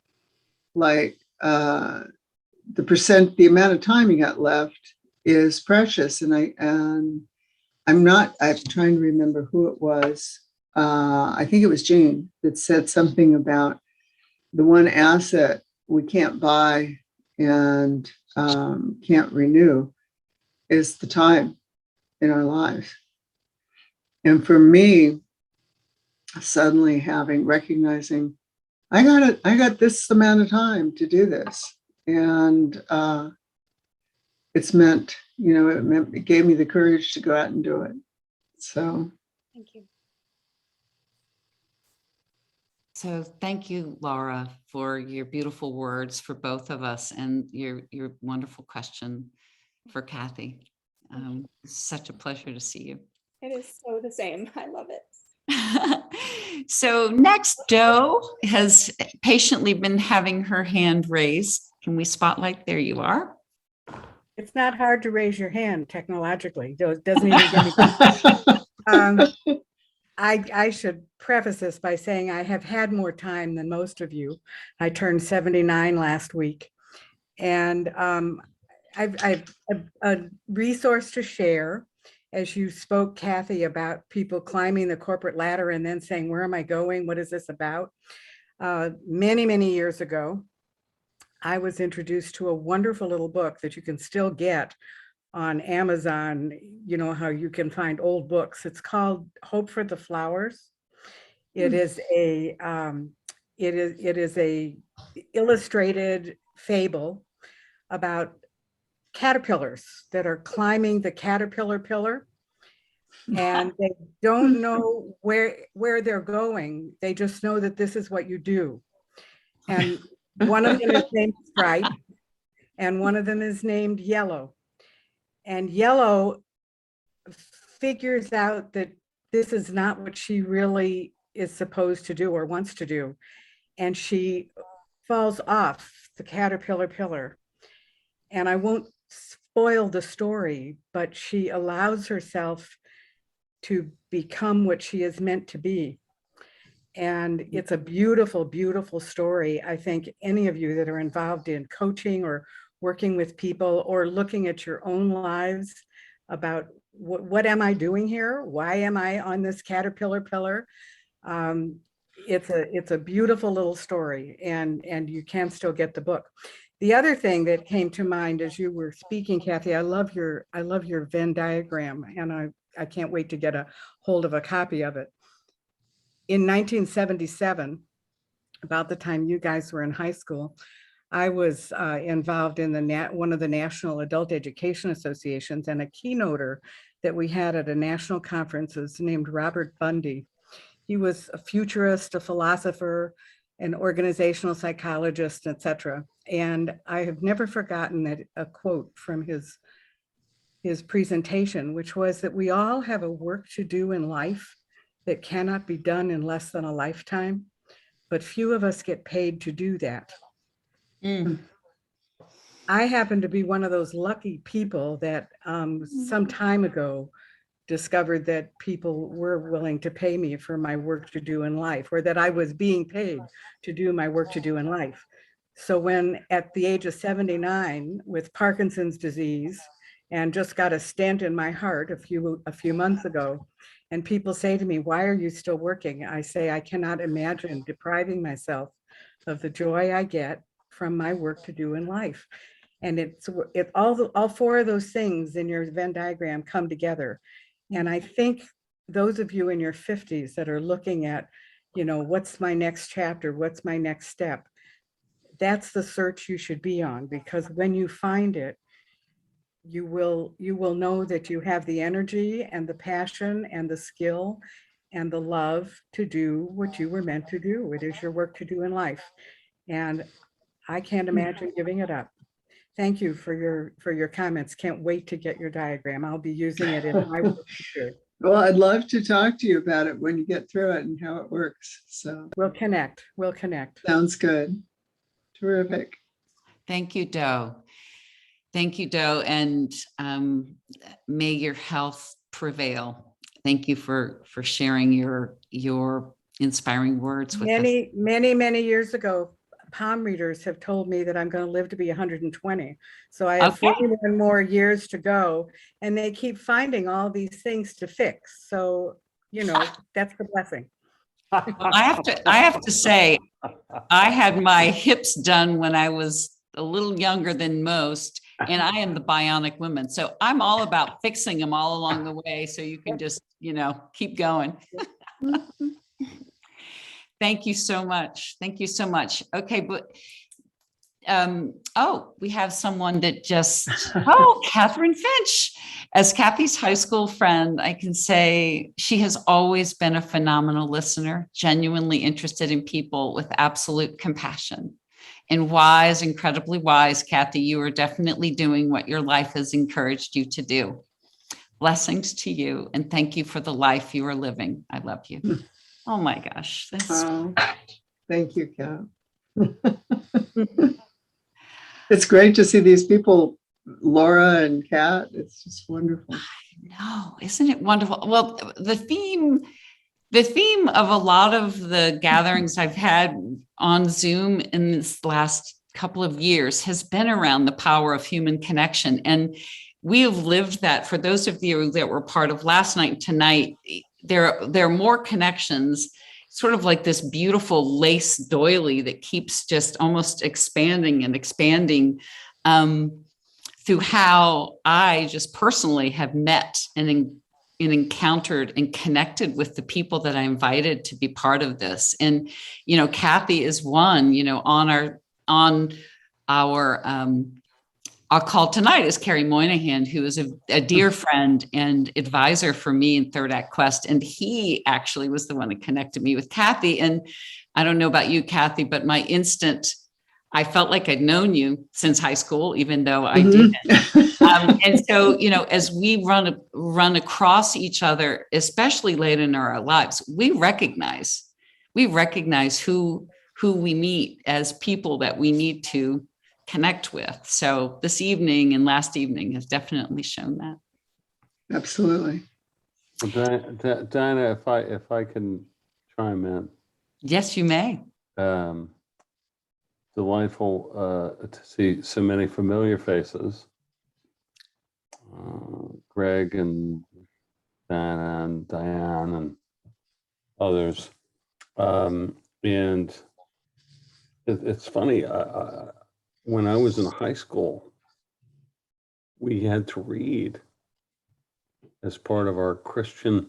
like the amount of time you got left is precious. And I'm trying to remember who it was. I think it was Jean that said something about the one asset we can't buy and can't renew is the time in our lives. And for me, suddenly recognizing I got this amount of time to do this. And it's meant, it gave me the courage to go out and do it. So Thank you. So thank you, Laura, for your beautiful words for both of us, and your wonderful question for Kathy. Such a pleasure to see you. It is so the same. I love it. So next, Doe has patiently been having her hand raised. Can we spotlight? There you are. It's not hard to raise your hand technologically. It doesn't even give me. I should preface this by saying I have had more time than most of you. I turned 79 last week, and I've a resource to share. As you spoke, Kathy, about people climbing the corporate ladder and then saying, where am I going? What is this about? Many, many years ago, I was introduced to a wonderful little book that you can still get on Amazon. You know how you can find old books. It's called Hope for the Flowers. It is a illustrated fable about caterpillars that are climbing the caterpillar pillar, and they don't know where they're going. They just know that this is what you do. And one of them is named Stripe, and one of them is named Yellow. And Yellow figures out that this is not what she really is supposed to do or wants to do. And she falls off the caterpillar pillar. And I won't spoil the story, but she allows herself to become what she is meant to be. And it's a beautiful, beautiful story. I think any of you that are involved in coaching or working with people or looking at your own lives about what am I doing here? Why am I on this caterpillar pillar? It's a beautiful little story, and you can still get the book. The other thing that came to mind as you were speaking, Kathy, I love your Venn diagram, and I can't wait to get a hold of a copy of it. In 1977, about the time you guys were in high school, I was involved in one of the National Adult Education Associations, and a keynoter that we had at a national conference was named Robert Bundy. He was a futurist, a philosopher, an organizational psychologist, etc. And I have never forgotten a quote from his presentation, which was that we all have a work to do in life that cannot be done in less than a lifetime, but few of us get paid to do that. I happen to be one of those lucky people that some time ago discovered that people were willing to pay me for my work to do in life, or that I was being paid to do my work to do in life. So when at the age of 79 with Parkinson's disease and just got a stent in my heart a few months ago, and people say to me, "Why are you still working?" I say, I cannot imagine depriving myself of the joy I get from my work to do in life. And all four of those things in your Venn diagram come together. And I think those of you in your 50s that are looking at, what's my next chapter? What's my next step? That's the search you should be on, because when you find it, you will know that you have the energy and the passion and the skill and the love to do what you were meant to do. It is your work to do in life. And I can't imagine giving it up. Thank you for your comments. Can't wait to get your diagram. I'll be using it in my work too. Well, I'd love to talk to you about it when you get through it and how it works. So we'll connect. Sounds good. Terrific. Thank you, Doe. Thank you, Doe. And may your health prevail. Thank you for sharing your inspiring words with us. Many years ago, palm readers have told me that I'm going to live to be 120. So I have 41 more years to go, and they keep finding all these things to fix. So, that's the blessing. I have to say, I had my hips done when I was a little younger than most, and I am the bionic woman. So I'm all about fixing them all along the way. So you can just, keep going. Thank you so much. Thank you so much. Okay, but we have someone that Catherine Finch. As Kathy's high school friend, I can say she has always been a phenomenal listener, genuinely interested in people with absolute compassion. And wise, incredibly wise, Kathy, you are definitely doing what your life has encouraged you to do. Blessings to you, and thank you for the life you are living. I love you. Oh my gosh. Thank you, Kat. It's great to see these people, Laura and Kat. It's just wonderful. No, isn't it wonderful? Well, the theme of a lot of the gatherings I've had on Zoom in this last couple of years has been around the power of human connection. And we have lived that. For those of you that were part of last night and tonight, there are more connections, sort of like this beautiful lace doily that keeps just almost expanding and expanding through how I just personally have met and encountered and connected with the people that I invited to be part of this. And, Kathy is one, on our our call tonight is Carrie Moynihan, who is a dear friend and advisor for me in Third Act Quest. And he actually was the one that connected me with Kathy. And I don't know about you, Kathy, but I felt like I'd known you since high school, even though I didn't. And so, as we run across each other, especially late in our lives, we recognize who we meet as people that we need to connect with. So this evening and last evening has definitely shown that. Absolutely. Diana, if I can chime in. Yes, you may. Delightful to see so many familiar faces. Greg and Diana and Diane and others. And it's funny, when I was in high school, we had to read as part of our Christian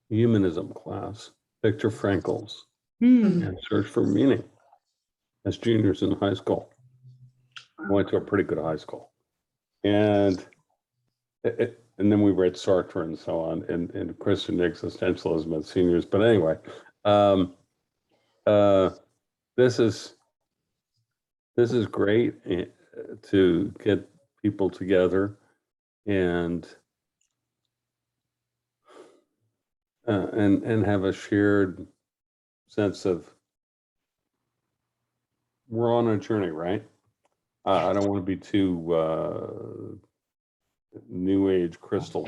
humanism class, Viktor Frankl's and Search for Meaning as juniors in high school. I went to a pretty good high school. And then we read Sartre and so on, and Christian existentialism as seniors. But anyway, this is great to get people together and have a shared sense of we're on a journey, right? I don't want to be too new age crystal.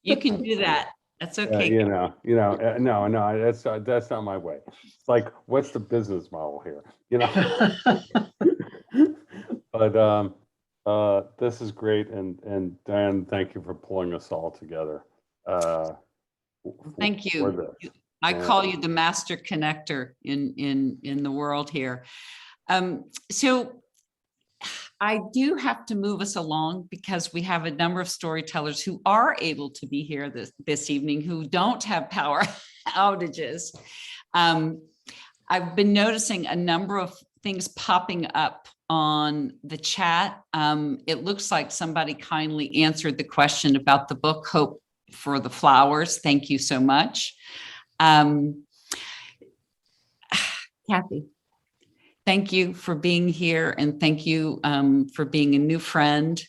You can do that. That's okay. No, that's not my way. It's like, what's the business model here? But this is great, and Diane, thank you for pulling us all together. Thank you. I call you the master connector in the world here. So I do have to move us along because we have a number of storytellers who are able to be here this evening who don't have power outages. I've been noticing a number of things popping up on the chat. It looks like somebody kindly answered the question about the book, Hope for the Flowers. Thank you so much. Kathy, thank you for being here, and thank you for being a new friend.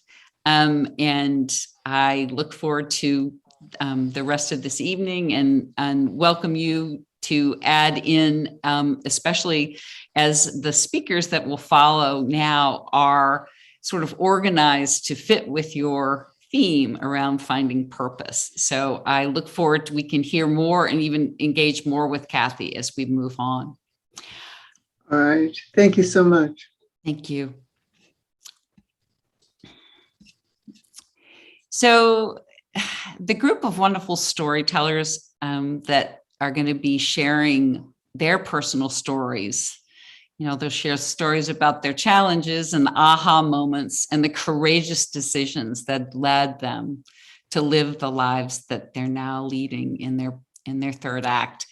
And I look forward to the rest of this evening and welcome you to add in, especially as the speakers that will follow now are sort of organized to fit with your theme around finding purpose. So I look forward to, we can hear more and even engage more with Kathy as we move on. All right. Thank you so much. Thank you. So the group of wonderful storytellers that are going to be sharing their personal stories, they'll share stories about their challenges and the aha moments and the courageous decisions that led them to live the lives that they're now leading in their third act.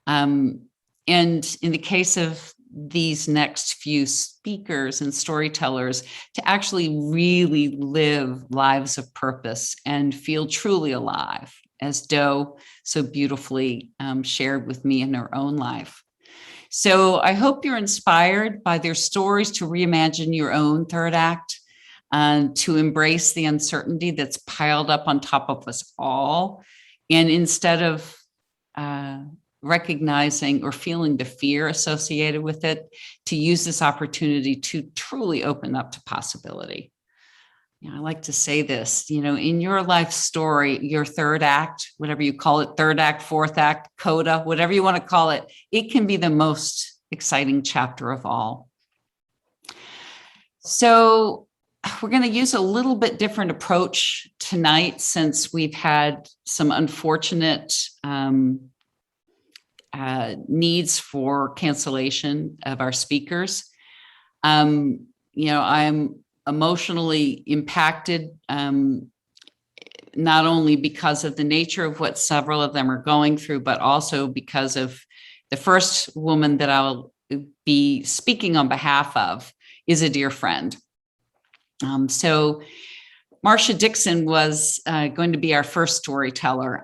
And in the case of these next few speakers and storytellers, to actually really live lives of purpose and feel truly alive, as Doe so beautifully shared with me in her own life. So I hope you're inspired by their stories to reimagine your own third act and to embrace the uncertainty that's piled up on top of us all. And instead of recognizing or feeling the fear associated with it, to use this opportunity to truly open up to possibility. I like to say this, in your life story, your third act, whatever you call it, third act, fourth act, coda, whatever you want to call it, it can be the most exciting chapter of all. So we're going to use a little bit different approach tonight since we've had some unfortunate needs for cancellation of our speakers. I'm emotionally impacted, not only because of the nature of what several of them are going through, but also because of the first woman that I'll be speaking on behalf of is a dear friend. So Marsha Dixon was going to be our first storyteller.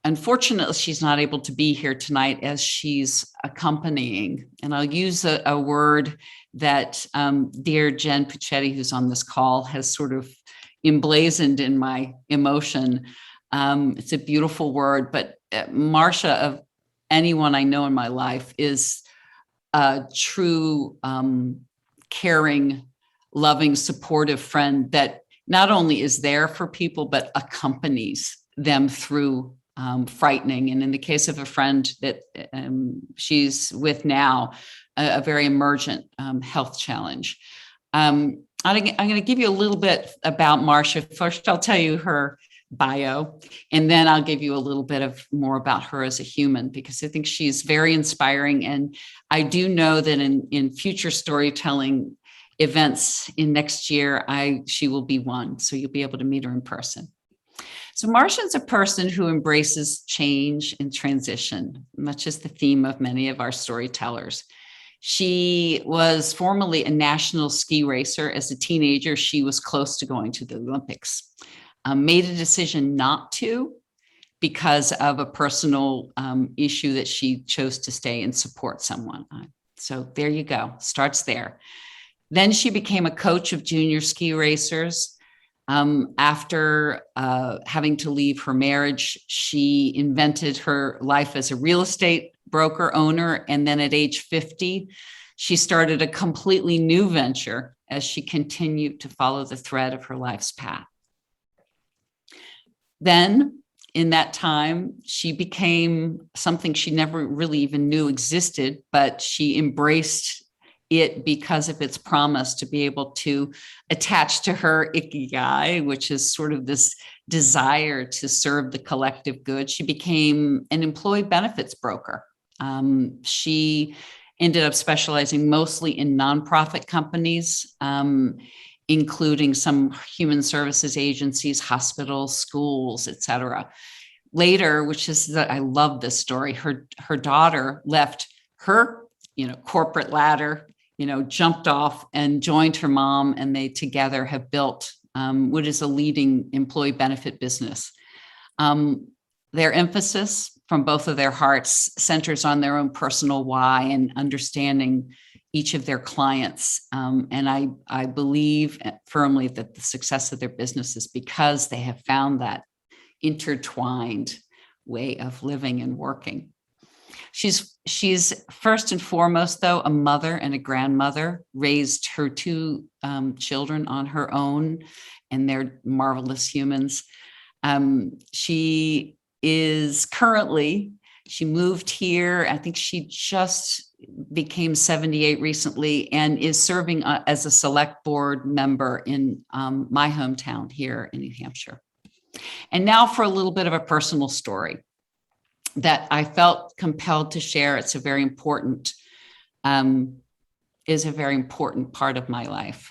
Unfortunately, she's not able to be here tonight as she's accompanying. And I'll use a word that dear Jen Puccetti, who's on this call, has sort of emblazoned in my emotion. It's a beautiful word, but Marsha, of anyone I know in my life, is a true caring, loving, supportive friend that not only is there for people, but accompanies them through frightening. And in the case of a friend that she's with now, a very emergent health challenge. I'm going to give you a little bit about Marsha. First, I'll tell you her bio, and then I'll give you a little bit of more about her as a human, because I think she's very inspiring. And I do know that in future storytelling events in next year, she will be one. So you'll be able to meet her in person. So Marsha is a person who embraces change and transition, much as the theme of many of our storytellers. She was formerly a national ski racer. As a teenager, she was close to going to the Olympics. Made a decision not to because of a personal issue that she chose to stay and support someone. So there you go, starts there. Then she became a coach of junior ski racers. After having to leave her marriage, she invented her life as a real estate broker owner. And then at age 50, she started a completely new venture as she continued to follow the thread of her life's path. Then in that time, she became something she never really even knew existed, but she embraced it because of its promise to be able to attach to her ikigai, which is sort of this desire to serve the collective good. She became an employee benefits broker. She ended up specializing mostly in nonprofit companies, including some human services agencies, hospitals, schools, et cetera. Later, which is that I love this story, her daughter left her, corporate ladder, jumped off and joined her mom, and they together have built what is a leading employee benefit business. Their emphasis from both of their hearts centers on their own personal why and understanding each of their clients. And I believe firmly that the success of their business is because they have found that intertwined way of living and working. She's first and foremost, though, a mother and a grandmother, raised her two children on her own, and they're marvelous humans. She moved here. I think she just became 78 recently and is serving as a select board member in my hometown here in New Hampshire. And now for a little bit of a personal story that I felt compelled to share. It's a very important part of my life.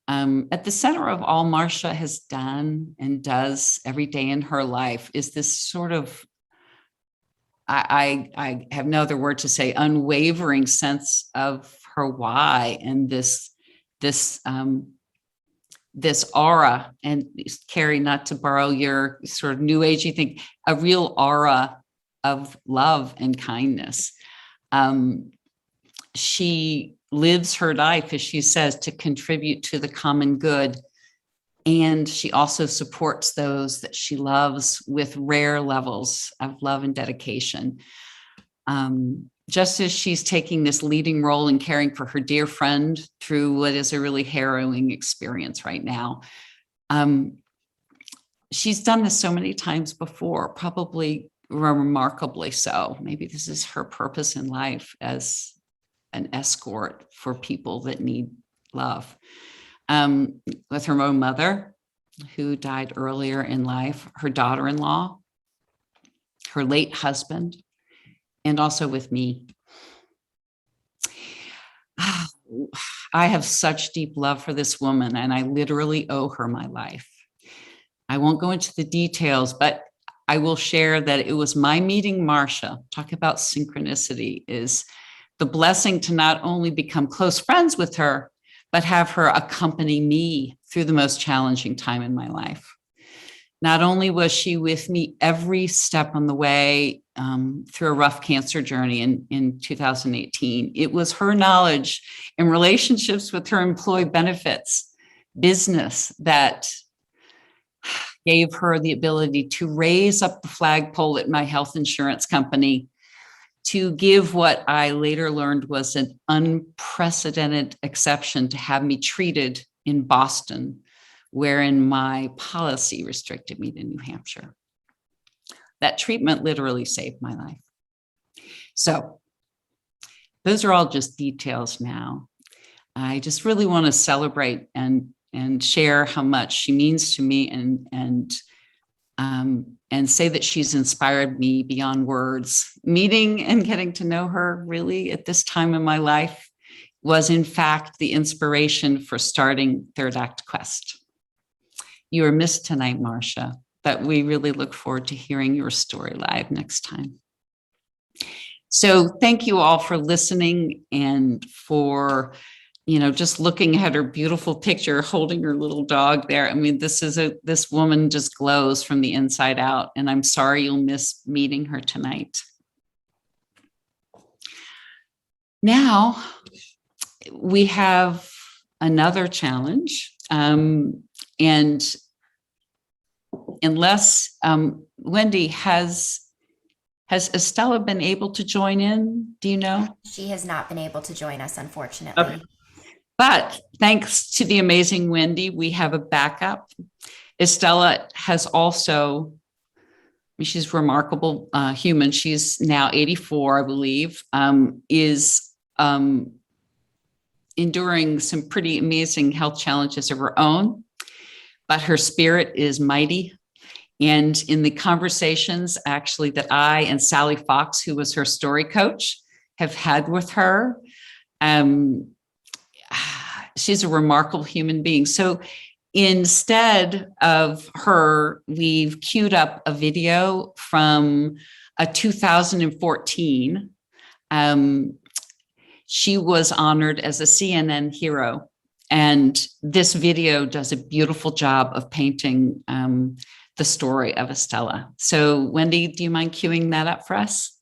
At the center of all Marsha has done and does every day in her life is this sort of, I have no other word to say, unwavering sense of her why, and this aura, and Carrie, not to borrow your sort of new agey thing, a real aura of love and kindness. She lives her life, as she says, to contribute to the common good. And she also supports those that she loves with rare levels of love and dedication. Just as she's taking this leading role in caring for her dear friend through what is a really harrowing experience right now. She's done this so many times before, probably remarkably so. Maybe this is her purpose in life, as an escort for people that need love. With her own mother, who died earlier in life, her daughter-in-law, her late husband, and also with me. I have such deep love for this woman, and I literally owe her my life. I won't go into the details, but I will share that it was my meeting Marsha. Talk about synchronicity, is the blessing to not only become close friends with her, but have her accompany me through the most challenging time in my life. Not only was she with me every step on the way through a rough cancer journey in 2018, it was her knowledge and relationships with her employee benefits business that gave her the ability to raise up the flagpole at my health insurance company, to give what I later learned was an unprecedented exception to have me treated in Boston, wherein my policy restricted me to New Hampshire. That treatment literally saved my life. So those are all just details now. I just really want to celebrate and share how much she means to me and say that she's inspired me beyond words. Meeting and getting to know her really at this time in my life was in fact the inspiration for starting Third Act Quest. You are missed tonight, Marsha, but we really look forward to hearing your story live next time. So thank you all for listening and for, just looking at her beautiful picture, holding her little dog there. I mean, this woman just glows from the inside out, and I'm sorry you'll miss meeting her tonight. Now we have another challenge. And unless, Wendy, has Estella been able to join in? Do you know? She has not been able to join us, unfortunately. Okay. But thanks to the amazing Wendy, we have a backup. Estella has also, she's a remarkable human. She's now 84, I believe, is enduring some pretty amazing health challenges of her own, but her spirit is mighty. And in the conversations actually that I and Sally Fox, who was her story coach, have had with her, she's a remarkable human being. So instead of her, we've queued up a video from a 2014. She was honored as a CNN hero. And this video does a beautiful job of painting the story of Estella. So Wendy, do you mind queuing that up for us?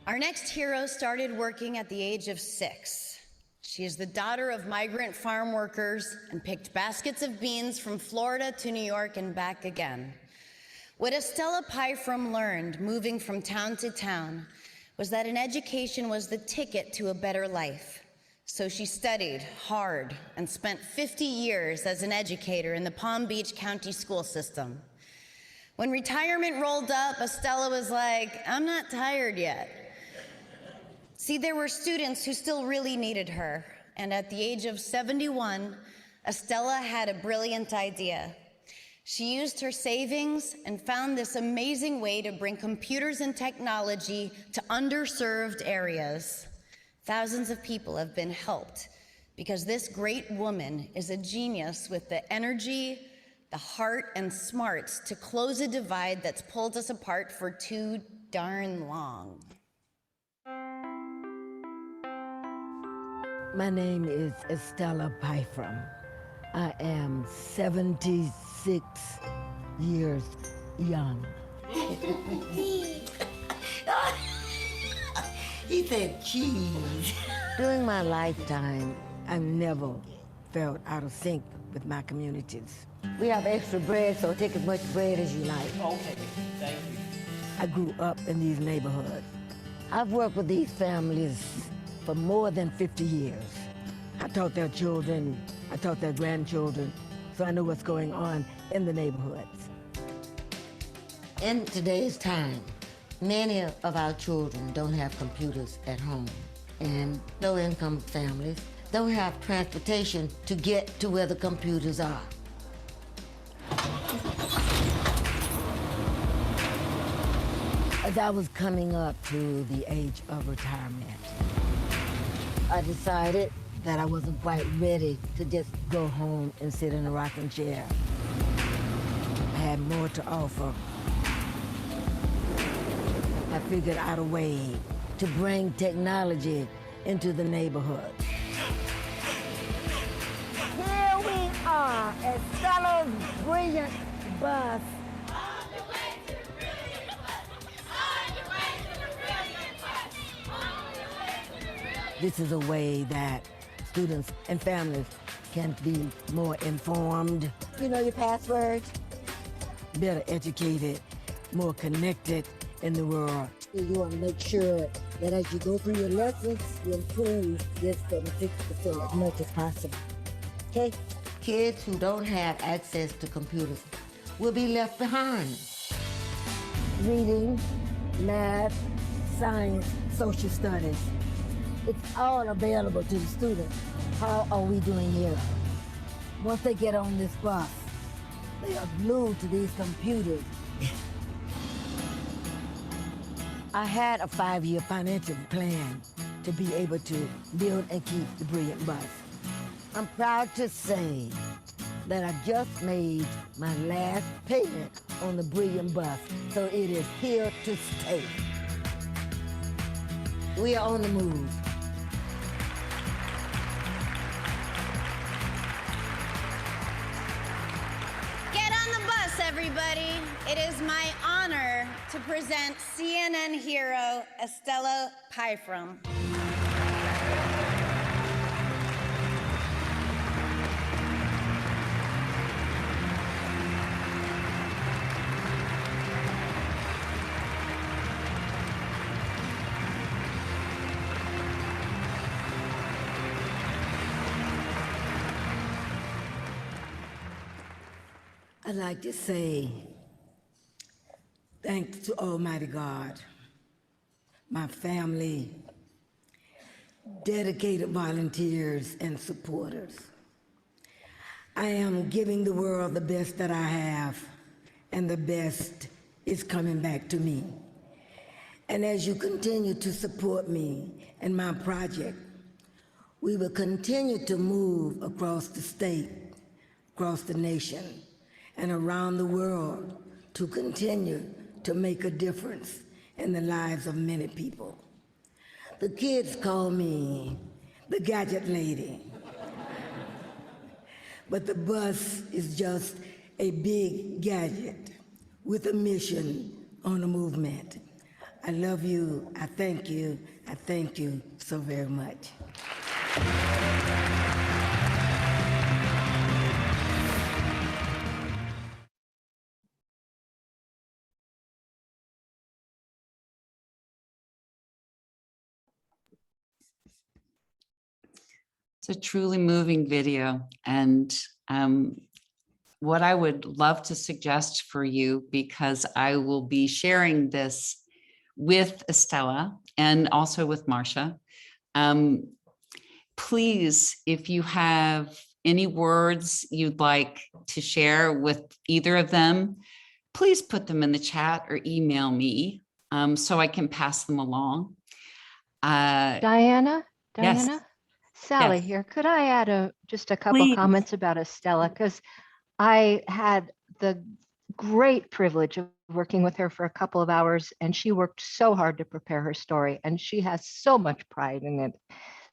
Our next hero started working at the age of 6. She is the daughter of migrant farm workers and picked baskets of beans from Florida to New York and back again. What Estella Pyfrom learned moving from town to town was that an education was the ticket to a better life. So she studied hard and spent 50 years as an educator in the Palm Beach County school system. When retirement rolled up, Estella was like, I'm not tired yet. See, there were students who still really needed her, and at the age of 71, Estella had a brilliant idea. She used her savings and found this amazing way to bring computers and technology to underserved areas. Thousands of people have been helped because this great woman is a genius with the energy, the heart, and smarts to close a divide that's pulled us apart for too darn long. My name is Estella Pyfrom. I am 76 years young. He said cheese. During my lifetime, I've never felt out of sync with my communities. We have extra bread, so take as much bread as you like. Okay, thank you. I grew up in these neighborhoods. I've worked with these families for more than 50 years. I taught their children, I taught their grandchildren, so I know what's going on in the neighborhoods. In today's time, many of our children don't have computers at home, and low-income families don't have transportation to get to where the computers are. As I was coming up to the age of retirement, I decided that I wasn't quite ready to just go home and sit in a rocking chair. I had more to offer. I figured out a way to bring technology into the neighborhood. Here we are, Estella's brilliant bus. This is a way that students and families can be more informed. You know your passwords? Better educated, more connected in the world. You want to make sure that as you go through your lessons, you improve this from 6% as much as possible. Okay? Kids who don't have access to computers will be left behind. Reading, math, science, social studies. It's all available to the students. How are we doing here? Once they get on this bus, they are glued to these computers. I had a 5-year financial plan to be able to build and keep the Brilliant Bus. I'm proud to say that I just made my last payment on the Brilliant Bus, so it is here to stay. We are on the move. Get on the bus, everybody. It is my honor to present CNN hero Estella Pyfrom. I'd like to say thanks to Almighty God, my family, dedicated volunteers and supporters. I am giving the world the best that I have, and the best is coming back to me. And as you continue to support me and my project, we will continue to move across the state, across the nation, and around the world to continue to make a difference in the lives of many people. The kids call me the gadget lady, but the bus is just a big gadget with a mission on a movement. I love you, I thank you so very much. It's a truly moving video. And what I would love to suggest for you, because I will be sharing this with Estella and also with Marsha, please, if you have any words you'd like to share with either of them, please put them in the chat or email me so I can pass them along. Diana, Yes. Sally Yes. here. Could I add just a couple Please. comments about Estella? Because I had the great privilege of working with her for a couple of hours, and she worked so hard to prepare her story, and she has so much pride in it.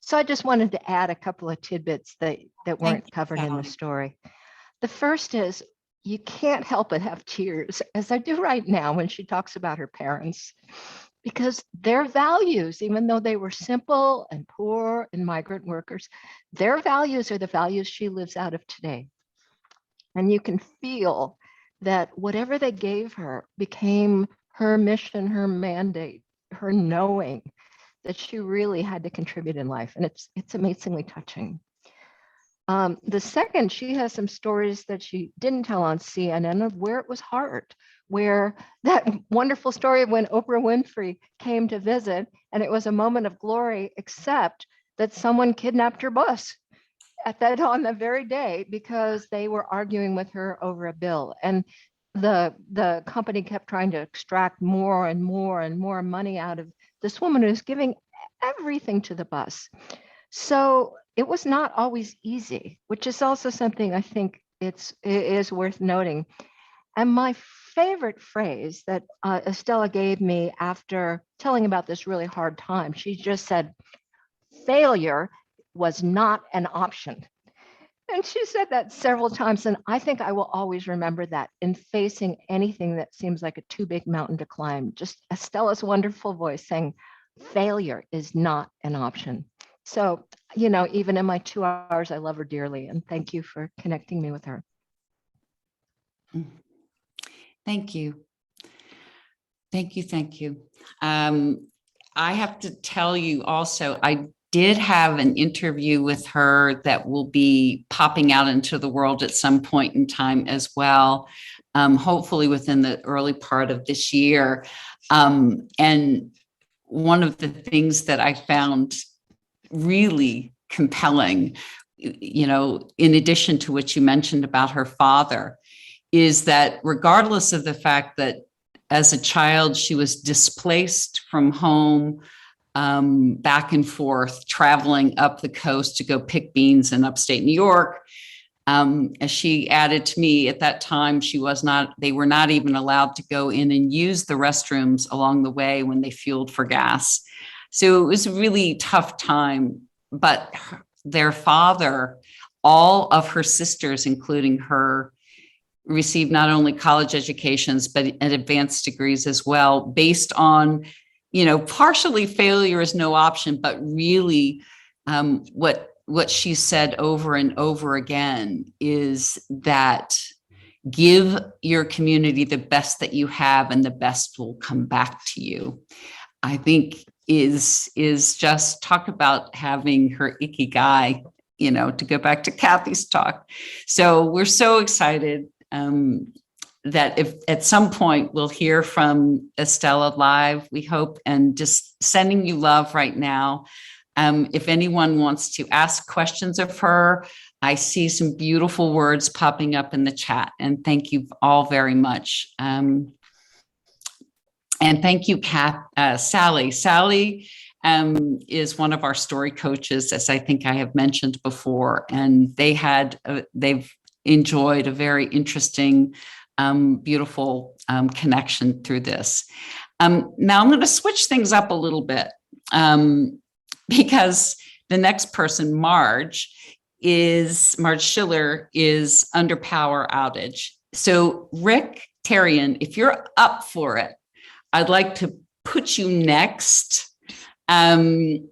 So I just wanted to add a couple of tidbits that weren't covered in the story. The first is, you can't help but have tears, as I do right now when she talks about her parents, because their values, even though they were simple and poor and migrant workers, their values are the values she lives out of today. And you can feel that whatever they gave her became her mission, her mandate, her knowing that she really had to contribute in life. And it's amazingly touching. The second, she has some stories that she didn't tell on CNN of where it was hard, where that wonderful story of when Oprah Winfrey came to visit, and it was a moment of glory, except that someone kidnapped her bus on the very day because they were arguing with her over a bill. And the company kept trying to extract more and more and more money out of this woman who's giving everything to the bus. So it was not always easy, which is also something I think it is worth noting. And my favorite phrase that Estella gave me after telling about this really hard time, she just said, failure was not an option. And she said that several times. And I think I will always remember that in facing anything that seems like a too big mountain to climb. Just Estella's wonderful voice saying, failure is not an option. So, even in my 2 hours, I love her dearly. And thank you for connecting me with her. Thank you. Thank you. Thank you. I have to tell you also, I did have an interview with her that will be popping out into the world at some point in time as well, hopefully within the early part of this year. And one of the things that I found really compelling, in addition to what you mentioned about her father, is that regardless of the fact that as a child she was displaced from home, back and forth, traveling up the coast to go pick beans in upstate New York. As she added to me at that time, they were not even allowed to go in and use the restrooms along the way when they fueled for gas. So it was a really tough time, but their father, all of her sisters, including her, received not only college educations, but advanced degrees as well, based on, partially failure is no option, but really what she said over and over again is that give your community the best that you have and the best will come back to you. I think is just talk about having her ikigai, to go back to Kathy's talk. So we're so excited that if at some point we'll hear from Estella live, we hope, and just sending you love right now. If anyone wants to ask questions of her, I see some beautiful words popping up in the chat, and thank you all very much. And thank you, Sally. Sally is one of our story coaches, as I think I have mentioned before, and they've enjoyed a very interesting, beautiful connection through this. Now I'm going to switch things up a little bit because the next person, Marge Schiller, is under power outage. So Rick Terrein, if you're up for it, I'd like to put you next. And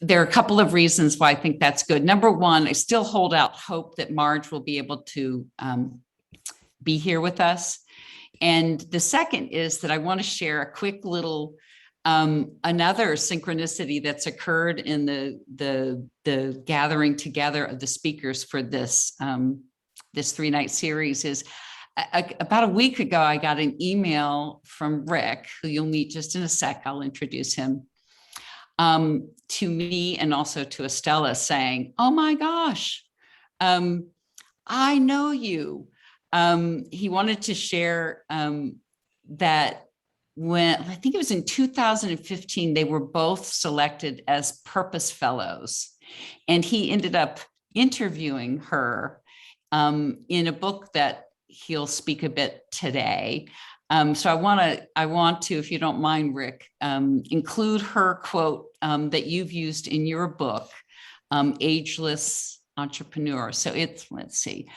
there are a couple of reasons why I think that's good. Number one, I still hold out hope that Marge will be able to be here with us. And the second is that I want to share a quick little another synchronicity that's occurred in the gathering together of the speakers for this this 3-night series. Is about a week ago, I got an email from Rick, who you'll meet just in a sec. I'll introduce him, to me and also to Estella, saying, "Oh my gosh, I know you." He wanted to share that when, I think it was in 2015, they were both selected as Purpose Fellows, and he ended up interviewing her in a book that he'll speak a bit today. So I want to, if you don't mind, Rick, include her quote that you've used in your book, Ageless Entrepreneur. So let's see.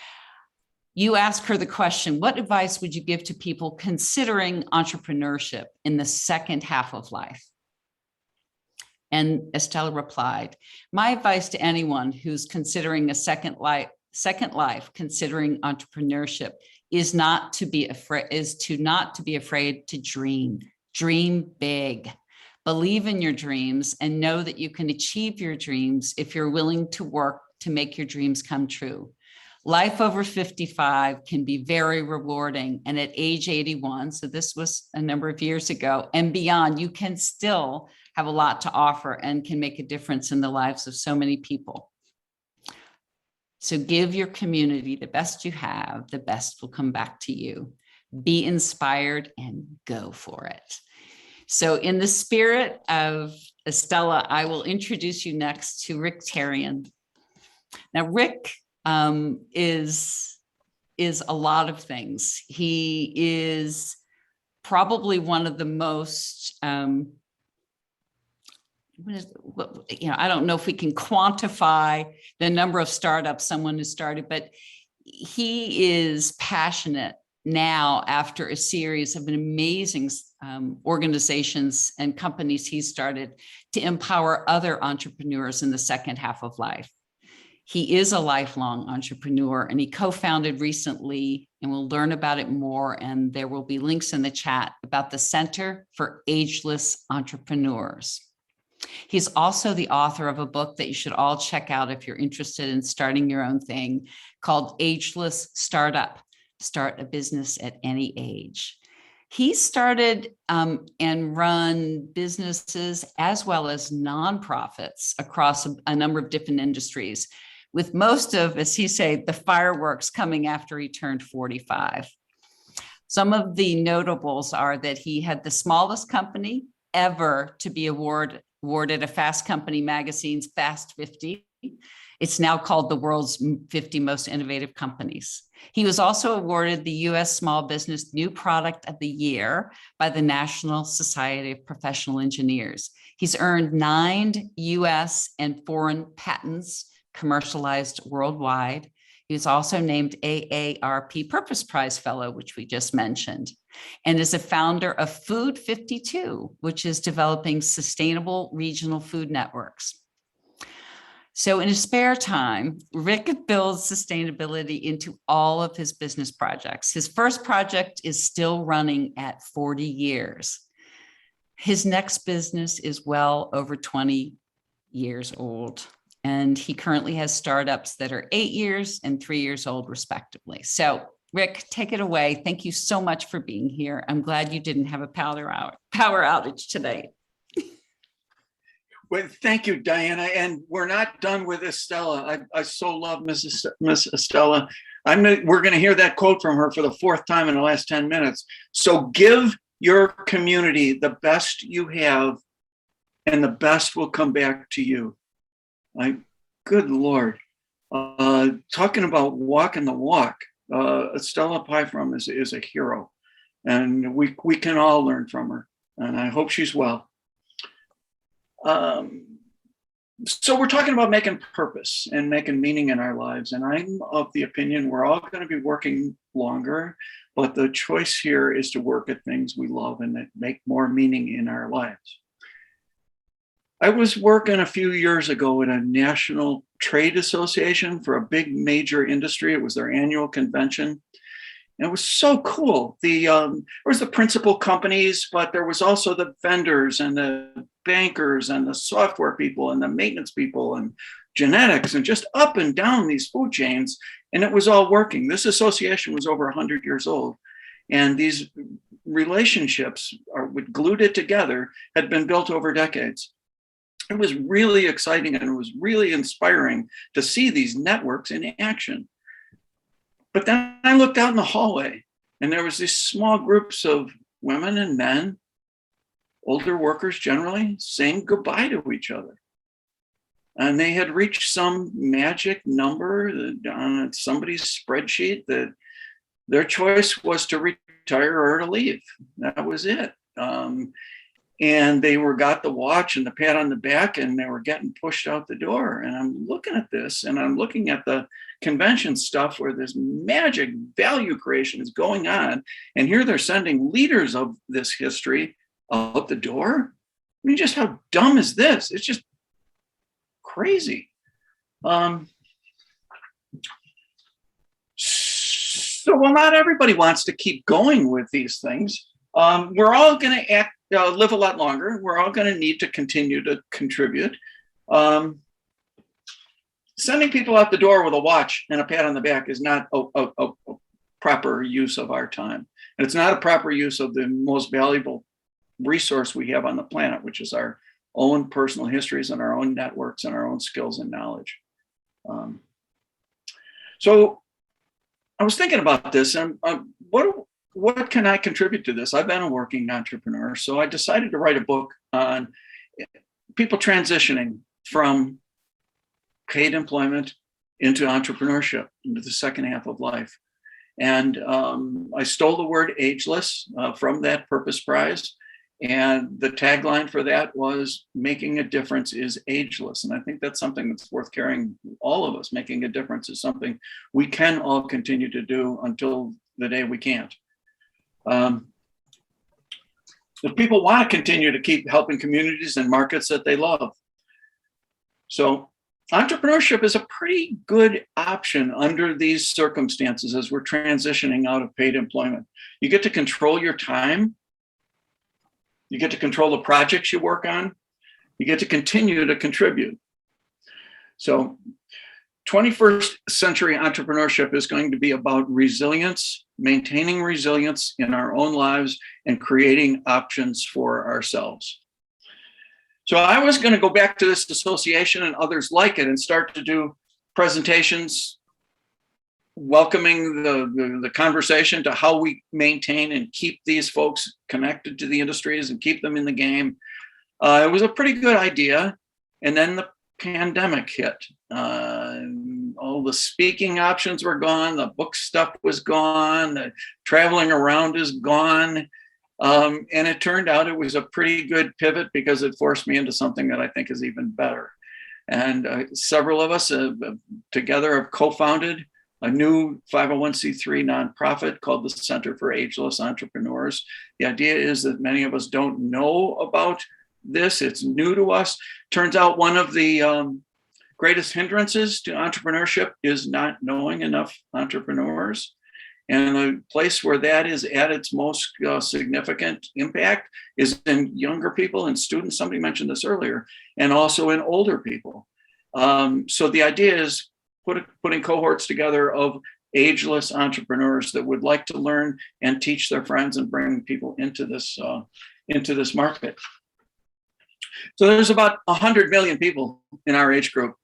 You ask her the question, what advice would you give to people considering entrepreneurship in the second half of life? And Estella replied, my advice to anyone who's considering a second life, considering entrepreneurship, is not to be afraid to dream big, believe in your dreams, and know that you can achieve your dreams if you're willing to work to make your dreams come true. Life over 55 can be very rewarding, and at age 81, so this was a number of years ago, and beyond, you can still have a lot to offer and can make a difference in the lives of so many people. So give your community the best you have, the best will come back to you. Be inspired and go for it. So in the spirit of Estella, I will introduce you next to Rick Terrein. Now, Rick is a lot of things. He is probably one of the most, I don't know if we can quantify the number of startups someone has started, but he is passionate now after a series of amazing organizations and companies he started to empower other entrepreneurs in the second half of life. He is a lifelong entrepreneur, and he co-founded recently, and we'll learn about it more, and there will be links in the chat about the Center for Ageless Entrepreneurs. He's also the author of a book that you should all check out if you're interested in starting your own thing, called Ageless Startup: Start a Business at Any Age. He started and run businesses as well as nonprofits across a number of different industries, with most of, as he said, the fireworks coming after he turned 45. Some of the notables are that he had the smallest company ever to be awarded a Fast Company magazine's Fast 50. It's now called the world's 50 most innovative companies. He was also awarded the U.S. Small Business New Product of the Year by the National Society of Professional Engineers. He's earned 9 U.S. and foreign patents commercialized worldwide. He was also named AARP Purpose Prize Fellow, which we just mentioned, and is a founder of Food 52, which is developing sustainable regional food networks. So in his spare time, Rick builds sustainability into all of his business projects. His first project is still running at 40 years. His next business is well over 20 years old. And he currently has startups that are 8 years and 3 years old, respectively. So Rick, take it away. Thank you so much for being here. I'm glad you didn't have a power outage today. Well, thank you, Diana. And we're not done with Estella. I so love Miss Estella. We're going to hear that quote from her for the 4th time in the last 10 minutes. So give your community the best you have, and the best will come back to you. Good Lord. Talking about walking the walk, Estella Pyfrom is a hero, and we can all learn from her, and I hope she's well. So we're talking about making purpose and making meaning in our lives. And I'm of the opinion we're all going to be working longer, but the choice here is to work at things we love and that make more meaning in our lives. I was working a few years ago at a national trade association for a big major industry. It was their annual convention. And it was so cool. There was the principal companies, but there was also the vendors and the bankers and the software people and the maintenance people and genetics and just up and down these food chains. And it was all working. This association was over 100 years old. And these relationships glued it together, had been built over decades. It was really exciting, and it was really inspiring to see these networks in action. But then I looked out in the hallway, and there was these small groups of women and men, older workers generally, saying goodbye to each other. And they had reached some magic number on somebody's spreadsheet that their choice was to retire or to leave. That was it. And they got the watch and the pat on the back, and they were getting pushed out the door. And I'm looking at this, and I'm looking at the convention stuff where this magic value creation is going on. And here they're sending leaders of this history out the door. I mean, just how dumb is this? It's just crazy. So while not everybody wants to keep going with these things, we're all going to live a lot longer. We're all going to need to continue to contribute. Sending people out the door with a watch and a pat on the back is not a proper use of our time. And it's not a proper use of the most valuable resource we have on the planet, which is our own personal histories and our own networks and our own skills and knowledge. So I was thinking about this, and what what can I contribute to this? I've been a working entrepreneur, so I decided to write a book on people transitioning from paid employment into entrepreneurship, into the second half of life. And I stole the word ageless from that Purpose Prize. And the tagline for that was making a difference is ageless. And I think that's something that's worth carrying, all of us. Making a difference is something we can all continue to do until the day we can't. The people want to continue to keep helping communities and markets that they love. So entrepreneurship is a pretty good option under these circumstances as we're transitioning out of paid employment. You get to control your time. You get to control the projects you work on. You get to continue to contribute. So 21st century entrepreneurship is going to be about resilience, maintaining resilience in our own lives and creating options for ourselves. So I was going to go back to this association and others like it and start to do presentations welcoming the conversation to how we maintain and keep these folks connected to the industries and keep them in the game. It was a pretty good idea. And then the pandemic hit. All the speaking options were gone. The book stuff was gone. The traveling around is gone. And it turned out it was a pretty good pivot because it forced me into something that I think is even better. And several of us together have co-founded a new 501c3 nonprofit called the Center for Ageless Entrepreneurs. The idea is that many of us don't know about this. It's new to us. Turns out one of the greatest hindrances to entrepreneurship is not knowing enough entrepreneurs. And the place where that is at its most significant impact is in younger people and students. Somebody mentioned this earlier, and also in older people. So the idea is putting cohorts together of ageless entrepreneurs that would like to learn and teach their friends and bring people into this market. So there's about 100 million people in our age group,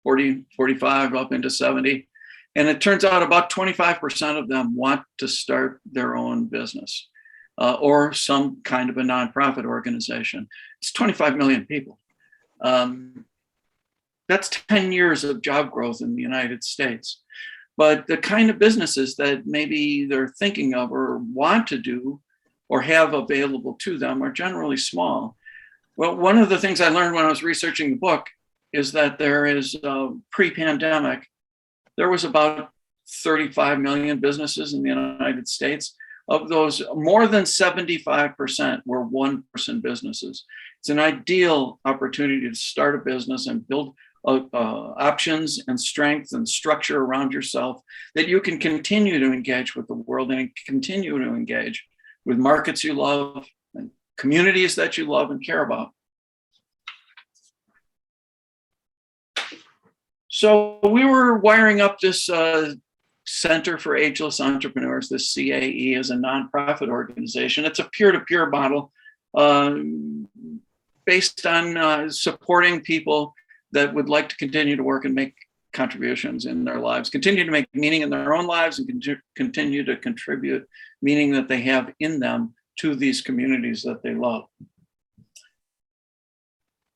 40, 45 up into 70. And it turns out about 25% of them want to start their own business or some kind of a nonprofit organization. It's 25 million people. That's 10 years of job growth in the United States. But the kind of businesses that maybe they're thinking of or want to do or have available to them are generally small. Well, one of the things I learned when I was researching the book is that there is pre-pandemic, there was about 35 million businesses in the United States. Of those, more than 75% were one-person businesses. It's an ideal opportunity to start a business and build options and strength and structure around yourself that you can continue to engage with the world and continue to engage with markets you love and communities that you love and care about. So we were wiring up this Center for Ageless Entrepreneurs, this CAE, as a nonprofit organization. It's a peer-to-peer model based on supporting people that would like to continue to work and make contributions in their lives, continue to make meaning in their own lives, and continue to contribute meaning that they have in them to these communities that they love.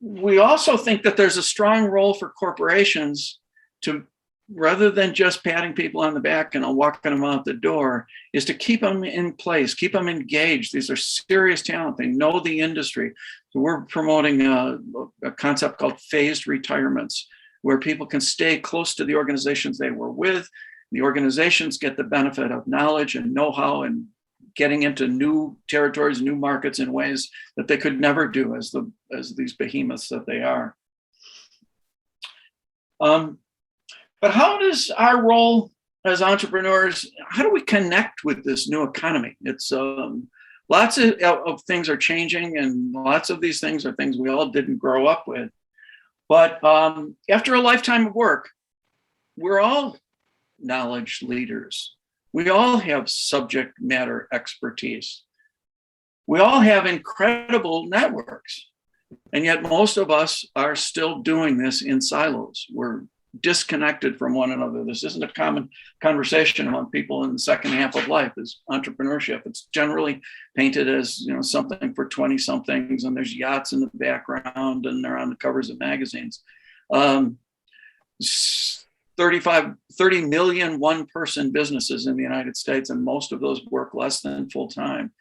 We also think that there's a strong role for corporations to, rather than just patting people on the back and walking them out the door, is to keep them in place, keep them engaged. These are serious talent. They know the industry. So we're promoting a concept called phased retirements, where people can stay close to the organizations they were with. The organizations get the benefit of knowledge and know-how and getting into new territories, new markets in ways that they could never do as these behemoths that they are. But how does our role as entrepreneurs, how do we connect with this new economy? It's lots of things are changing, and lots of these things are things we all didn't grow up with. But after a lifetime of work, we're all knowledge leaders. We all have subject matter expertise. We all have incredible networks. And yet most of us are still doing this in silos. We're disconnected from one another. This isn't a common conversation among people in the second half of life is entrepreneurship. It's generally painted as, you know, something for 20 somethings, and there's yachts in the background and they're on the covers of magazines. 30 million one-person businesses in the United States, and most of those work less than full-time.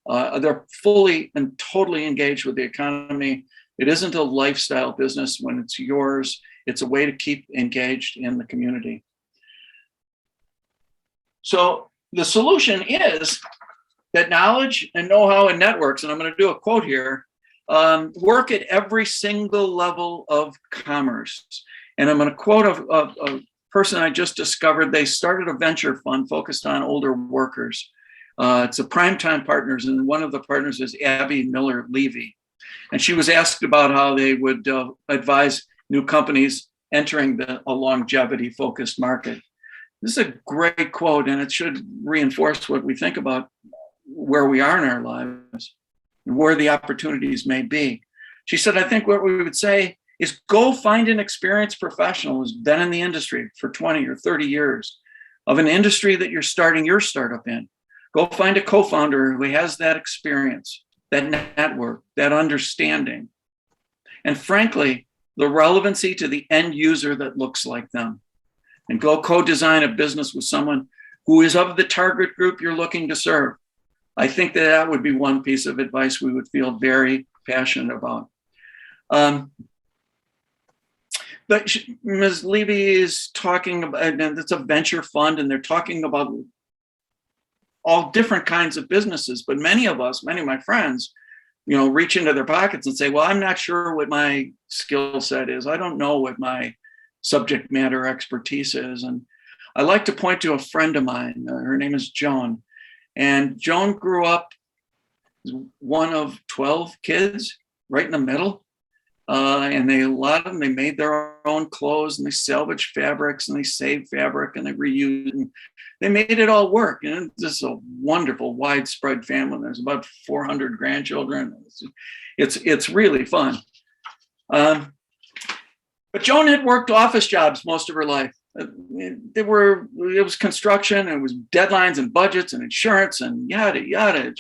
They're fully and totally engaged with the economy. It isn't a lifestyle business when it's yours. It's a way to keep engaged in the community. So the solution is that knowledge and know-how and networks, and I'm going to do a quote here, work at every single level of commerce. And I'm going to quote a person I just discovered. They started a venture fund focused on older workers. It's a Primetime Partners, and one of the partners is Abby Miller Levy. And she was asked about how they would advise new companies entering a longevity-focused market. This is a great quote, and it should reinforce what we think about where we are in our lives and where the opportunities may be. She said, I think what we would say is go find an experienced professional who's been in the industry for 20 or 30 years of an industry that you're starting your startup in. Go find a co-founder who has that experience, that network, that understanding, and frankly, the relevancy to the end user that looks like them. And go co-design a business with someone who is of the target group you're looking to serve. I think that would be one piece of advice we would feel very passionate about. But Ms. Levy is talking about, and it's a venture fund, and they're talking about all different kinds of businesses. But many of my friends, you know, reach into their pockets and say, well, I'm not sure what my skill set is. I don't know what my subject matter expertise is. And I like to point to a friend of mine. Her name is Joan. And Joan grew up one of 12 kids, right in the middle. And a lot of them, they made their own clothes, and they salvaged fabrics, and they saved fabric, and they reused, and they made it all work. And this is a wonderful, widespread family. There's about 400 grandchildren. It's really fun. But Joan had worked office jobs most of her life. It was construction, and it was deadlines and budgets and insurance and yada, yada.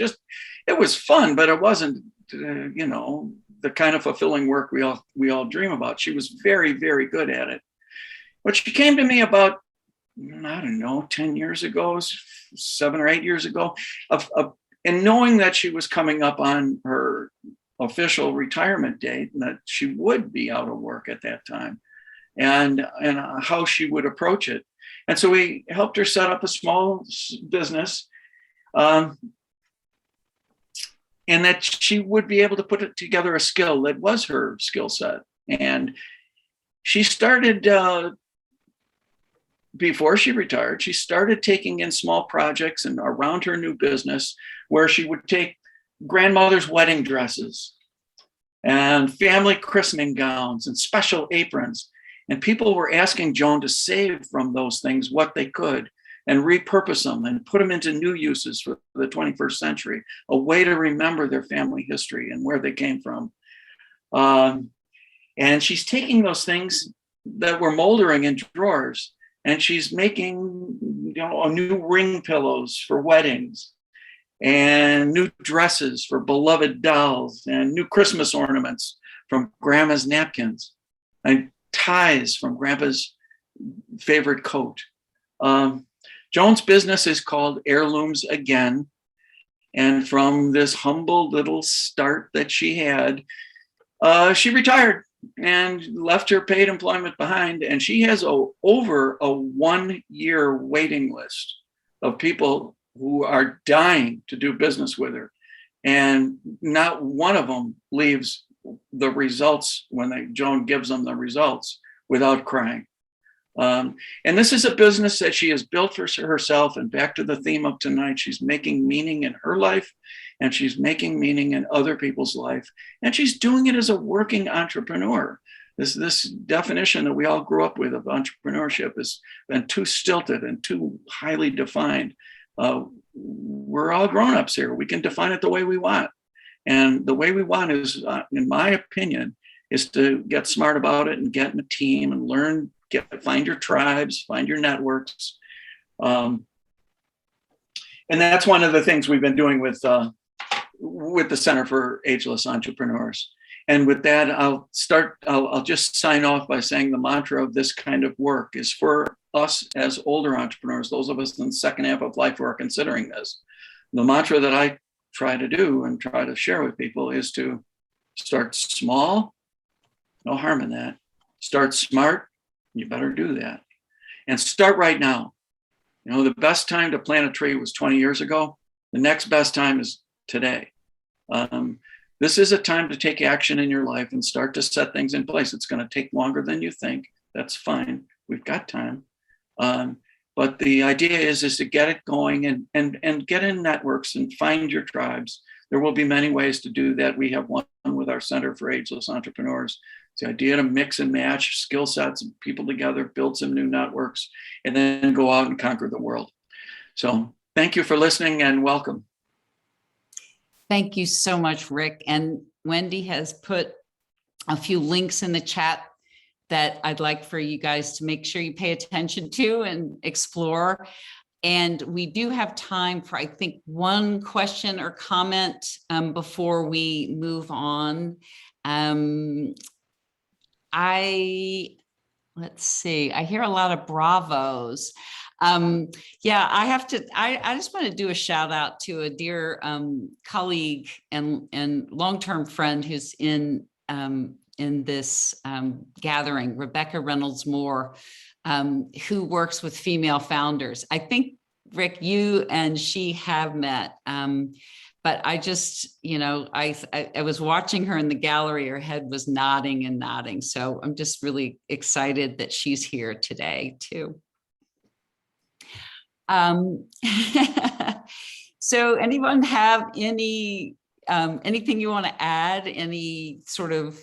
It was fun, but it wasn't, the kind of fulfilling work we all dream about. She was very, very good at it. But she came to me about, 10 years ago, 7 or 8 years ago, and knowing that she was coming up on her official retirement date and that she would be out of work at that time, and how she would approach it. And so we helped her set up a small business, and that she would be able to put it together a skill that was her skill set. And she started, before she retired, she started taking in small projects and around her new business where she would take grandmother's wedding dresses and family christening gowns and special aprons. And people were asking Joan to save from those things what they could and repurpose them and put them into new uses for the 21st century, a way to remember their family history and where they came from. And she's taking those things that were moldering in drawers, and she's making new ring pillows for weddings, and new dresses for beloved dolls, and new Christmas ornaments from grandma's napkins, and ties from grandpa's favorite coat. Joan's business is called Heirlooms Again. And from this humble little start that she had, she retired and left her paid employment behind. And she has over a 1-year waiting list of people who are dying to do business with her. And not one of them leaves the results when Joan gives them the results without crying. And this is a business that she has built for herself. And back to the theme of tonight, she's making meaning in her life, and she's making meaning in other people's life. And she's doing it as a working entrepreneur. This definition that we all grew up with of entrepreneurship has been too stilted and too highly defined. We're all grown-ups here. We can define it the way we want. And the way we want is, in my opinion, is to get smart about it and get in a team and learn find your tribes, find your networks. And that's one of the things we've been doing with the Center for Ageless Entrepreneurs. And with that, I'll just sign off by saying the mantra of this kind of work is for us as older entrepreneurs, those of us in the second half of life who are considering this. The mantra that I try to do and try to share with people is to start small, no harm in that. Start smart, you better do that. And start right now. The best time to plant a tree was 20 years ago. The next best time is today. This is a time to take action in your life and start to set things in place. It's going to take longer than you think. That's fine. We've got time. But the idea is to get it going and get in networks and find your tribes. There will be many ways to do that. We have one with our Center for Ageless Entrepreneurs. It's the idea to mix and match skill sets and people together, build some new networks, and then go out and conquer the world. So thank you for listening and welcome. Thank you so much, Rick. And Wendy has put a few links in the chat that I'd like for you guys to make sure you pay attention to and explore. And we do have time for, I think, one question or comment before we move on. Let's see, I hear a lot of bravos. Yeah, I just want to do a shout out to a dear colleague and long-term friend who's in this gathering, Rebecca Reynolds Moore, who works with female founders. I think, Rick, you and she have met, but I just, I was watching her in the gallery, her head was nodding and nodding. So I'm just really excited that she's here today too. So anyone have anything you want to add? Any sort of,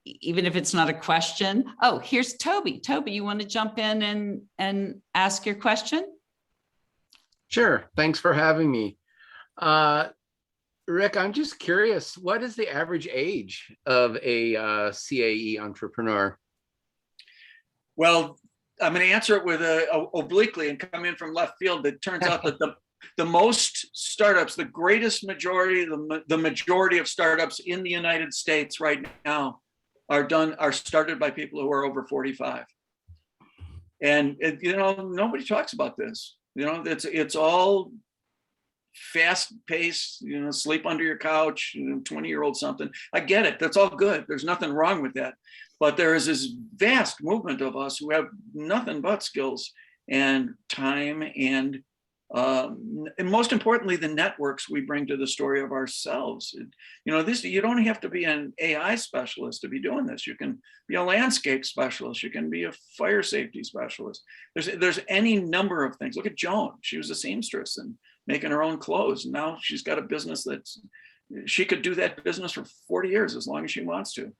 even if it's not a question? Oh, here's Toby. Toby, you want to jump in and ask your question? Sure. Thanks for having me. Rick, I'm just curious, what is the average age of a CAE entrepreneur? Well, I'm going to answer it with obliquely and come in from left field. It turns out that the most startups, the greatest majority, the majority of startups in the United States right now are started by people who are over 45. And nobody talks about this. It's all fast paced, sleep under your couch, 20-year-old something. I get it. That's all good. There's nothing wrong with that. But there is this vast movement of us who have nothing but skills and time and most importantly, the networks we bring to the story of ourselves. You don't have to be an AI specialist to be doing this. You can be a landscape specialist. You can be a fire safety specialist. There's any number of things. Look at Joan. She was a seamstress and making her own clothes. Now she's got a business she could do that business for 40 years as long as she wants to.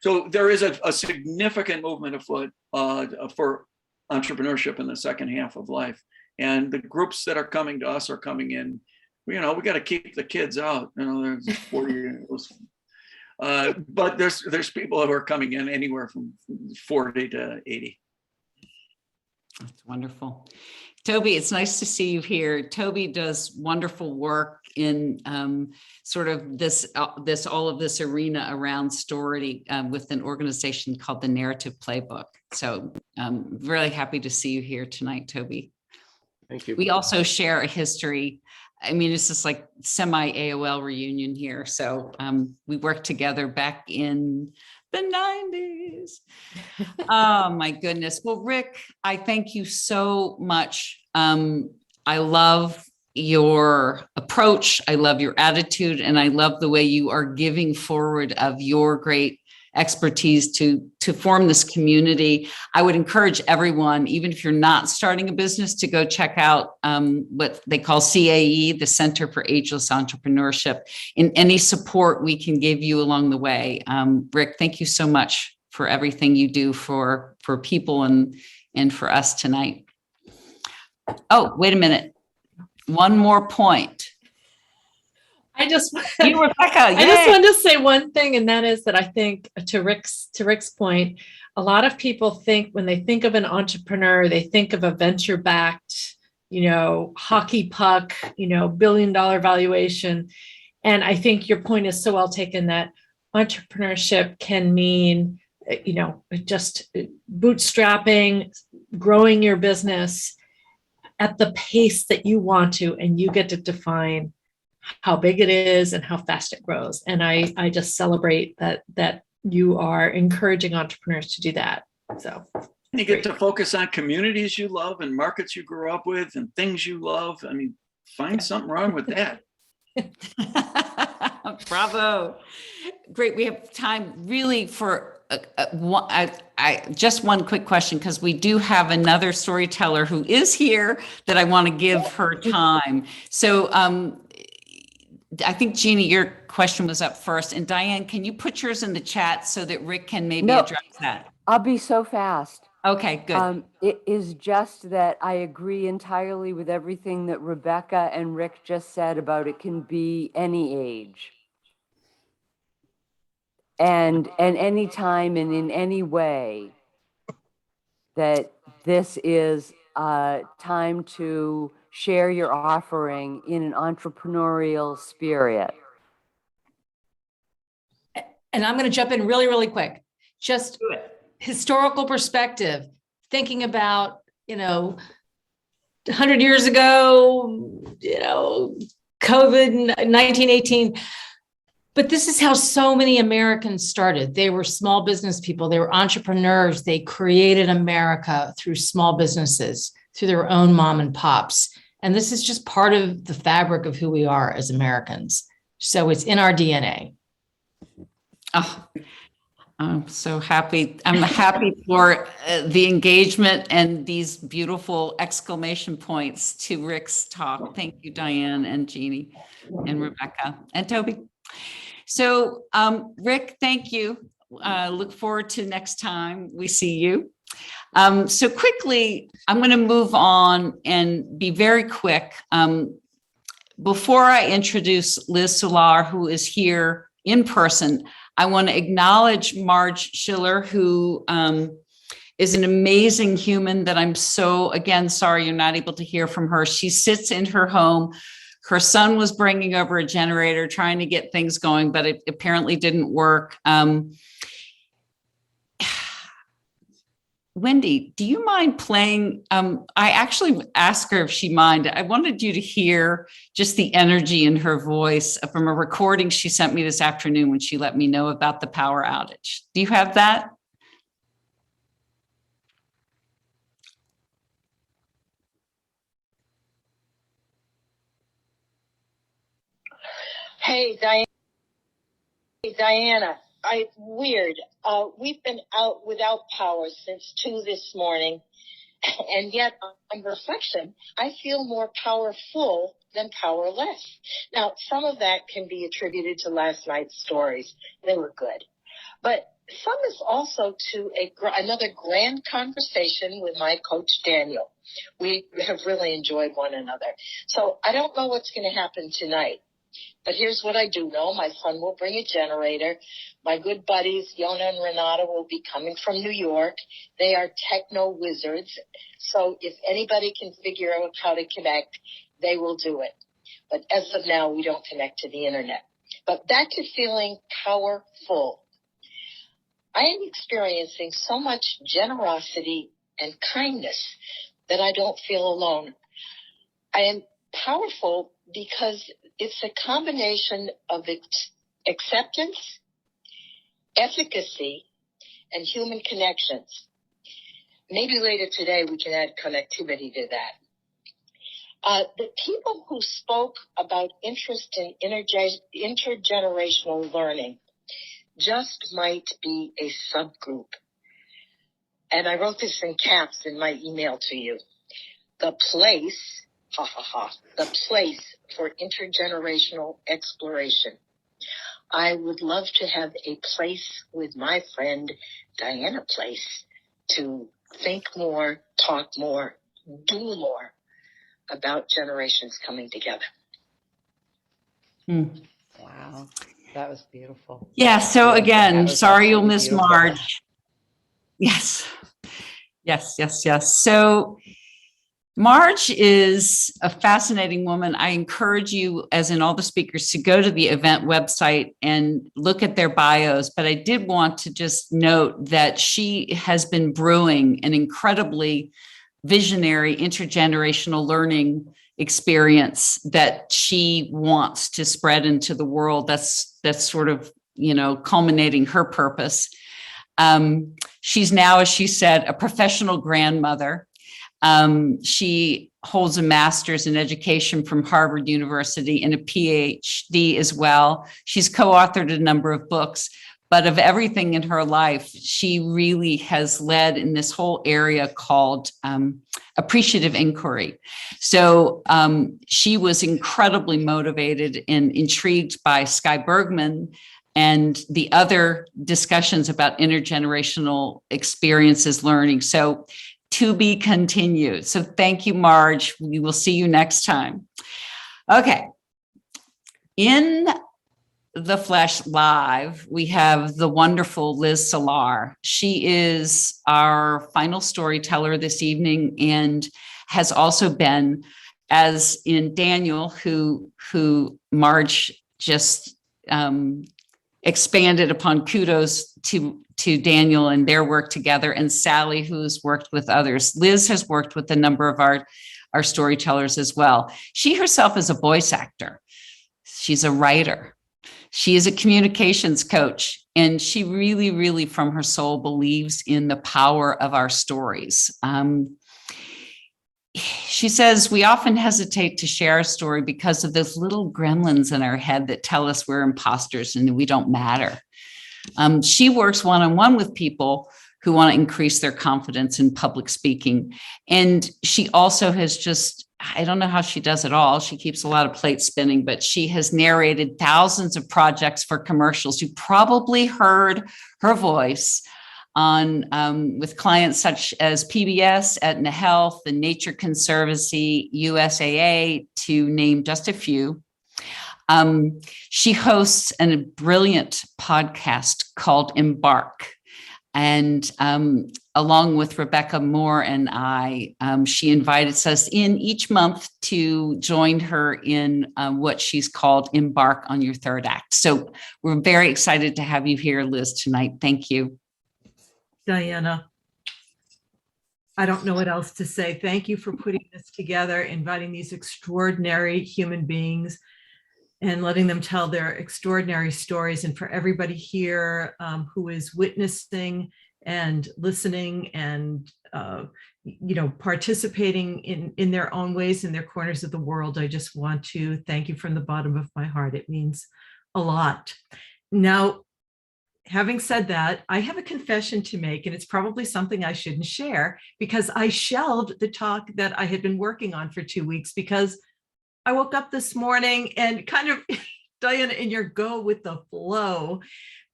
So there is a significant movement afoot for entrepreneurship in the second half of life. And the groups that are coming to us are coming in, we got to keep the kids out. There's 40, but there's people who are coming in anywhere from 40 to 80. That's wonderful. Toby, it's nice to see you here. Toby does wonderful work in sort of all of this arena around story with an organization called the Narrative Playbook. So I'm really happy to see you here tonight, Toby. Thank you. We also share a history. I mean, it's just like semi-AOL reunion here. So we worked together back in the 90s. Oh my goodness. Well, Rick, I thank you so much. I love your approach. I love your attitude, and I love the way you are giving forward of your great expertise to form this community. I would encourage everyone, even if you're not starting a business, to go check out what they call CAE, the Center for Ageless Entrepreneurship, and any support we can give you along the way. Rick, thank you so much for everything you do for people and for us tonight. Oh, wait a minute. One more point. You, Rebecca, I just yay. wanted to say one thing, and that is that I think to Rick's point, a lot of people think when they think of an entrepreneur, they think of a venture-backed, hockey puck, billion-dollar valuation. And I think your point is so well taken that entrepreneurship can mean, just bootstrapping, growing your business at the pace that you want to, and you get to define how big it is and how fast it grows. And I just celebrate that you are encouraging entrepreneurs to do that. So you get to focus on communities you love and markets you grew up with and things you love. I mean, find something wrong with that. Bravo. Great. We have time really for just one quick question, because we do have another storyteller who is here that I want to give her time. So I think, Jeannie, your question was up first. And Diane, can you put yours in the chat so that Rick can maybe address that? I'll be so fast. Okay, good. It is just that I agree entirely with everything that Rebecca and Rick just said about it can be any age. And any time and in any way that this is time to share your offering in an entrepreneurial spirit. And I'm going to jump in really, really quick. Just historical perspective, thinking about, 100 years ago, COVID, 1918. But this is how so many Americans started. They were small business people. They were entrepreneurs. They created America through small businesses, through their own mom and pops. And this is just part of the fabric of who we are as Americans. So it's in our DNA. Oh, I'm so happy. I'm happy for the engagement and these beautiful exclamation points to Rick's talk. Thank you, Diane and Jeannie and Rebecca and Toby. So, Rick, thank you. Look forward to next time we see you. So quickly, I'm going to move on and be very quick. Before I introduce Liz Solar, who is here in person, I want to acknowledge Marge Schiller, who is an amazing human that I'm so, again, sorry you're not able to hear from her. She sits in her home. Her son was bringing over a generator, trying to get things going, but it apparently didn't work. Wendy, do you mind playing? I actually asked her if she minded. I wanted you to hear just the energy in her voice from a recording she sent me this afternoon when she let me know about the power outage. Do you have that? Hey, Diana, weird. We've been out without power since 2 this morning, and yet on reflection, I feel more powerful than powerless. Now, some of that can be attributed to last night's stories. They were good. But some is also to another grand conversation with my coach, Daniel. We have really enjoyed one another. So I don't know what's going to happen tonight. But here's what I do know. My son will bring a generator. My good buddies, Yona and Renata, will be coming from New York. They are techno wizards. So if anybody can figure out how to connect, they will do it. But as of now, we don't connect to the internet. But back to feeling powerful. I am experiencing so much generosity and kindness that I don't feel alone. I am powerful because it's a combination of acceptance, efficacy, and human connections. Maybe later today we can add connectivity to that. The people who spoke about interest in intergenerational learning just might be a subgroup. And I wrote this in caps in my email to you. The place, the place for intergenerational exploration. I would love to have a place with my friend Diana Place to think more, talk more, do more about generations coming together. Wow, that was beautiful. Yeah, so That again, was sorry you'll absolutely miss beautiful. Marge. Yes, yes. So Marge is a fascinating woman. I encourage you, as in all the speakers, to go to the event website and look at their bios. But I did want to just note that she has been brewing an incredibly visionary intergenerational learning experience that she wants to spread into the world. That's sort of, culminating her purpose. She's now, as she said, a professional grandmother. She holds a master's in education from Harvard University and a PhD as well. She's co-authored a number of books, but of everything in her life, she really has led in this whole area called appreciative inquiry. So she was incredibly motivated and intrigued by Sky Bergman and the other discussions about intergenerational experiences learning. So to be continued. So thank you, Marge. We will see you next time. Okay. In the flesh live, we have the wonderful Liz Salar. She is our final storyteller this evening and has also been, as in Daniel, who Marge just expanded upon, kudos to Daniel and their work together, and Sally, who's worked with others. Liz has worked with a number of our storytellers as well. She herself is a voice actor. She's a writer. She is a communications coach, and she really, really from her soul believes in the power of our stories. She says, we often hesitate to share a story because of those little gremlins in our head that tell us we're imposters and we don't matter. She works one-on-one with people who want to increase their confidence in public speaking. And she also has just, I don't know how she does it all. She keeps a lot of plates spinning, but she has narrated thousands of projects for commercials. You probably heard her voice on with clients such as PBS, Aetna Health, the Nature Conservancy, USAA, to name just a few. She hosts a brilliant podcast called Embark. And along with Rebecca Moore and I, she invited us in each month to join her in what she's called Embark on Your Third Act. So we're very excited to have you here, Liz, tonight. Thank you. Diana, I don't know what else to say. Thank you for putting this together, inviting these extraordinary human beings and letting them tell their extraordinary stories, and for everybody here who is witnessing and listening and participating in their own ways in their corners of the world. I just want to thank you from the bottom of my heart. It means a lot. Now, having said that, I have a confession to make, and it's probably something I shouldn't share, because I shelved the talk that I had been working on for 2 weeks because I woke up this morning and kind of, Diana, in your go with the flow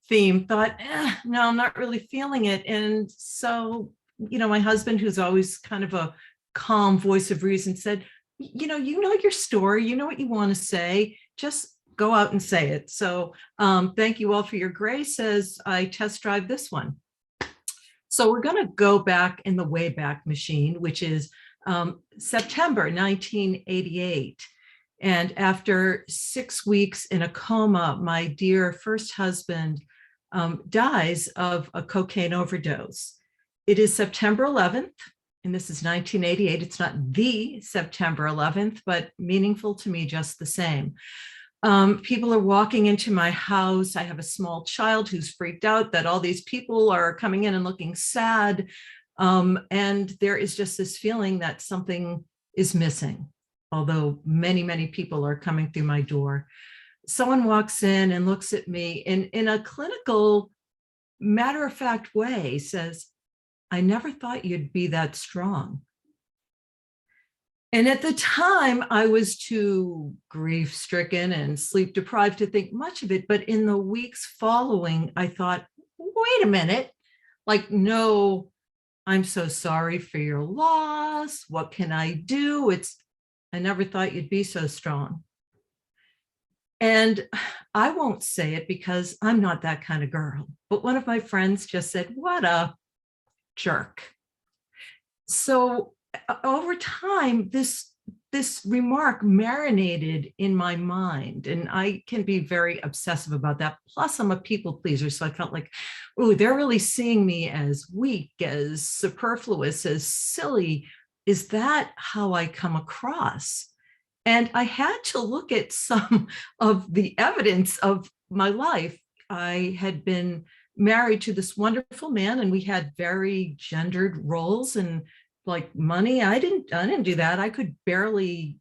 theme, thought, no, I'm not really feeling it. And so, my husband, who's always kind of a calm voice of reason, said, you know your story, you know what you want to say, just go out and say it. So thank you all for your grace as I test drive this one. So we're going to go back in the Wayback Machine, which is September 1988. And after 6 weeks in a coma, my dear first husband dies of a cocaine overdose. It is September 11th, and this is 1988. It's not the September 11th, but meaningful to me just the same. People are walking into my house. I have a small child who's freaked out that all these people are coming in and looking sad. And there is just this feeling that something is missing, although many, many people are coming through my door. Someone walks in and looks at me and in a clinical, matter-of-fact way says, I never thought you'd be that strong. And at the time, I was too grief-stricken and sleep-deprived to think much of it. But in the weeks following, I thought, wait a minute, no, I'm so sorry for your loss. What can I do? I never thought you'd be so strong. And I won't say it because I'm not that kind of girl. But one of my friends just said, "What a jerk." So over time, this remark marinated in my mind, and I can be very obsessive about that. Plus, I'm a people pleaser, so I felt like, oh, they're really seeing me as weak, as superfluous, as silly. Is that how I come across? And I had to look at some of the evidence of my life. I had been married to this wonderful man, and we had very gendered roles, and like money, I didn't do that. I could barely,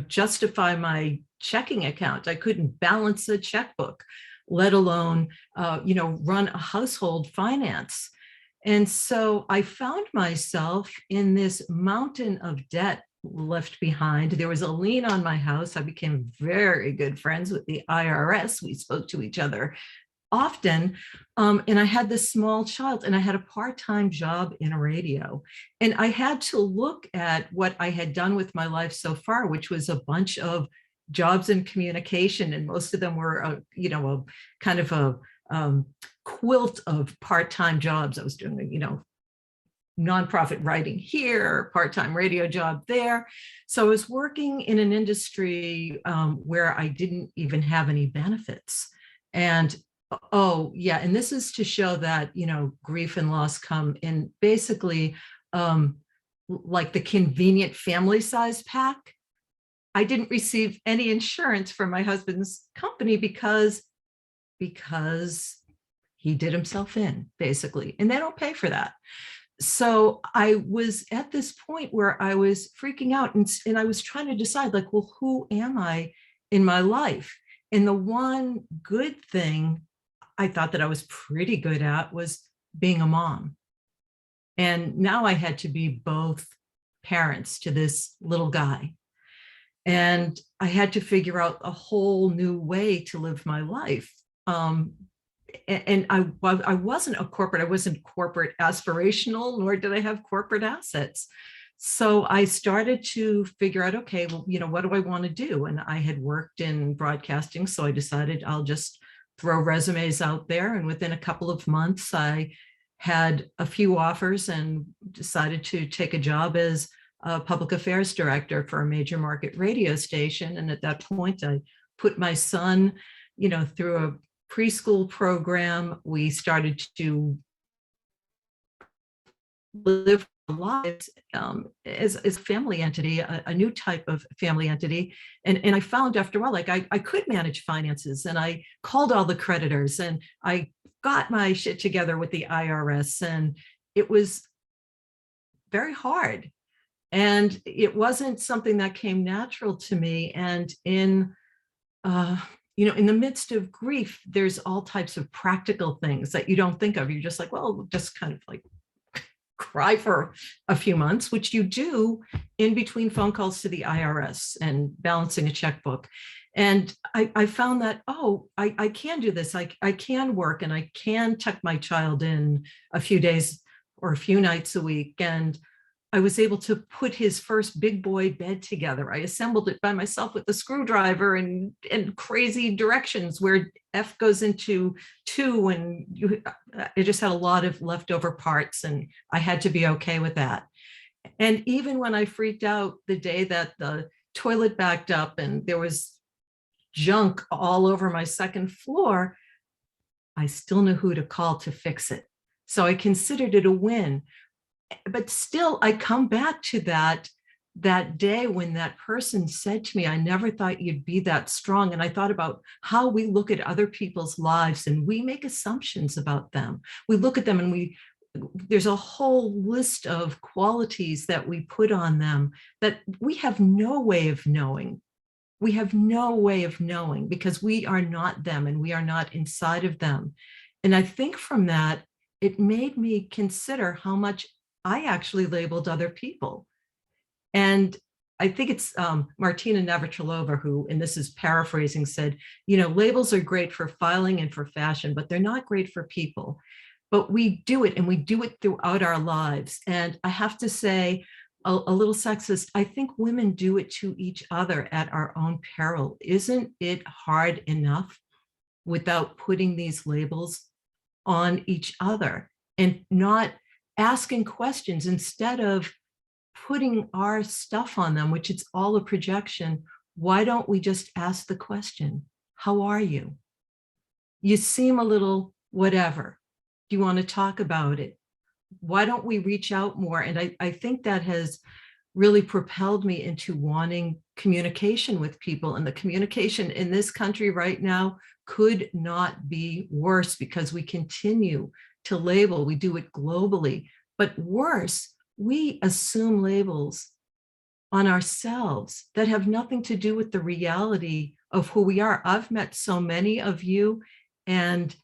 justify my checking account. I couldn't balance a checkbook, let alone, run a household finance. And so I found myself in this mountain of debt left behind. There was a lien on my house. I became very good friends with the IRS. We spoke to each other often. And I had this small child, and I had a part-time job in radio. And I had to look at what I had done with my life so far, which was a bunch of jobs in communication. And most of them were, a kind of a quilt of part-time jobs. I was doing, nonprofit writing here, part-time radio job there. So I was working in an industry where I didn't even have any benefits. And oh yeah, and this is to show that, grief and loss come in basically like the convenient family size pack. I didn't receive any insurance from my husband's company because he did himself in, basically, and they don't pay for that. So I was at this point where I was freaking out, and I was trying to decide, like, well, who am I in my life? And the one good thing I thought that I was pretty good at was being a mom. And now I had to be both parents to this little guy. And I had to figure out a whole new way to live my life. And I wasn't I wasn't corporate aspirational, nor did I have corporate assets. So I started to figure out, okay, well, what do I want to do? And I had worked in broadcasting, so I decided I'll just throw resumes out there. And within a couple of months, I had a few offers and decided to take a job as a public affairs director for a major market radio station. And at that point, I put my son, through a preschool program. We started to live lives as a family entity, a new type of family entity. And I found after a while, like I could manage finances, and I called all the creditors, and I got my shit together with the IRS, and it was very hard. And it wasn't something that came natural to me. And in the midst of grief, there's all types of practical things that you don't think of. You're just like, well, just kind of like cry for a few months, which you do in between phone calls to the IRS and balancing a checkbook. And I found that, I can do this. I can work, and I can tuck my child in a few days or a few nights a week. And I was able to put his first big boy bed together. I assembled it by myself with a screwdriver and crazy directions where F goes into 2, and it just had a lot of leftover parts, and I had to be okay with that. And even when I freaked out the day that the toilet backed up and there was junk all over my second floor, I still knew who to call to fix it. So I considered it a win. But still, I come back to that day when that person said to me, I never thought you'd be that strong. And I thought about how we look at other people's lives, and we make assumptions about them. We look at them, and there's a whole list of qualities that we put on them that we have no way of knowing. We have no way of knowing because we are not them, and we are not inside of them. And I think from that, it made me consider how much I actually labeled other people. And I think it's Martina Navratilova who, and this is paraphrasing, said, labels are great for filing and for fashion, but they're not great for people. But we do it, and we do it throughout our lives. And I have to say, a little sexist. I think women do it to each other at our own peril. Isn't it hard enough without putting these labels on each other and not asking questions instead of putting our stuff on them, which it's all a projection? Why don't we just ask the question, how are you? You seem a little whatever. Do you want to talk about it? Why don't we reach out more? And I think that has really propelled me into wanting communication with people. And the communication in this country right now could not be worse, because we continue to label. We do it globally, but worse, we assume labels on ourselves that have nothing to do with the reality of who we are. I've met so many of you, and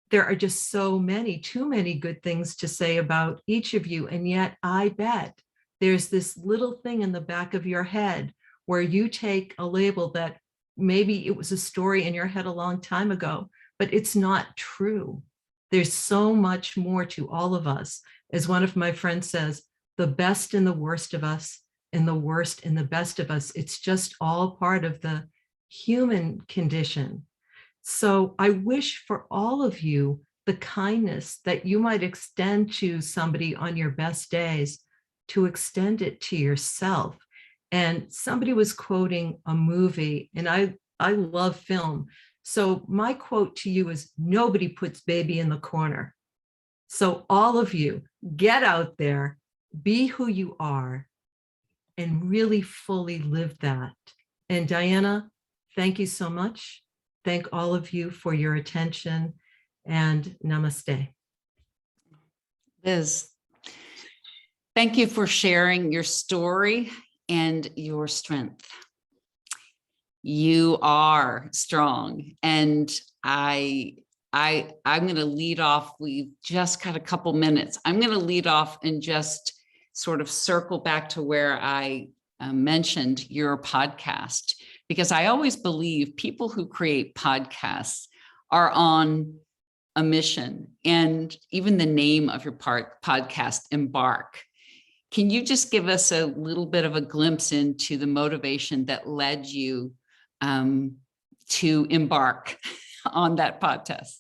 there are just so many, too many good things to say about each of you. And yet I bet there's this little thing in the back of your head where you take a label that maybe it was a story in your head a long time ago, but it's not true. There's so much more to all of us. As one of my friends says, the best and the worst of us, and the worst and the best of us. It's just all part of the human condition. So I wish for all of you the kindness that you might extend to somebody on your best days, to extend it to yourself. And somebody was quoting a movie, and I love film. So my quote to you is, nobody puts baby in the corner. So all of you, get out there, be who you are, and really fully live that. And Diana, thank you so much. Thank all of you for your attention, and namaste. Liz, thank you for sharing your story and your strength. You are strong, and I'm going to lead off. We've just got a couple minutes. I'm going to lead off and just sort of circle back to where I mentioned your podcast, because I always believe people who create podcasts are on a mission, and even the name of your podcast, Embark. Can you just give us a little bit of a glimpse into the motivation that led you to embark on that podcast?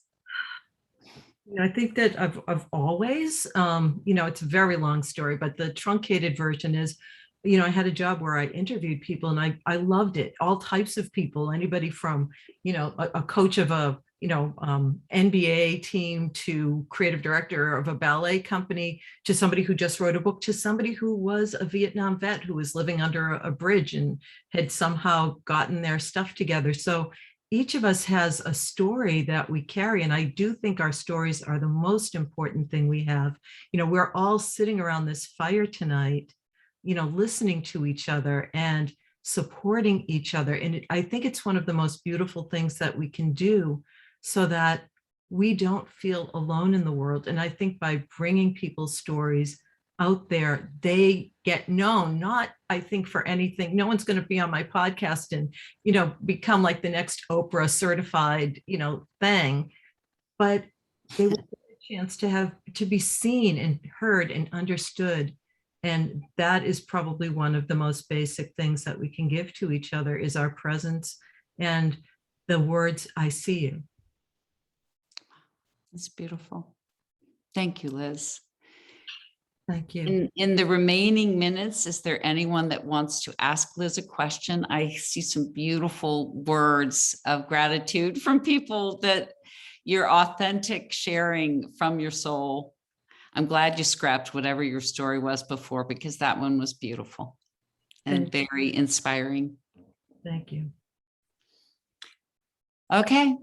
I think that I've always, it's a very long story, but the truncated version is, I had a job where I interviewed people, and I loved it. All types of people, anybody from, a coach of a, NBA team, to creative director of a ballet company, to somebody who just wrote a book, to somebody who was a Vietnam vet who was living under a bridge and had somehow gotten their stuff together. So each of us has a story that we carry. And I do think our stories are the most important thing we have. We're all sitting around this fire tonight, listening to each other and supporting each other. And I think it's one of the most beautiful things that we can do, so that we don't feel alone in the world. And I think by bringing people's stories out there, they get known. Not, I think, for anything. No one's going to be on my podcast and, become like the next Oprah certified, thing, but they will get a chance to be seen and heard and understood. And that is probably one of the most basic things that we can give to each other, is our presence and the words, I see you. It's beautiful. Thank you, Liz. Thank you. In the remaining minutes, is there anyone that wants to ask Liz a question? I see some beautiful words of gratitude from people, that your authentic sharing from your soul. I'm glad you scrapped whatever your story was before, because that one was beautiful and very inspiring. Thank you. Okay.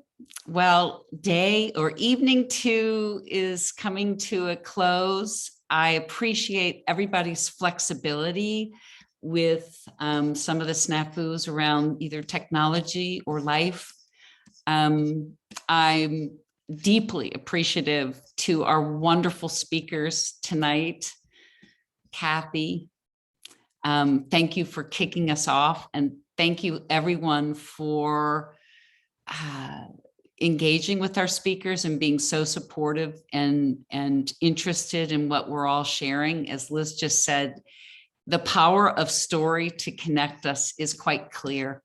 Well, day or evening 2 is coming to a close. I appreciate everybody's flexibility with some of the snafus around either technology or life. I'm deeply appreciative to our wonderful speakers tonight. Kathy, thank you for kicking us off, and thank you everyone for engaging with our speakers and being so supportive and interested in what we're all sharing. As Liz just said, the power of story to connect us is quite clear.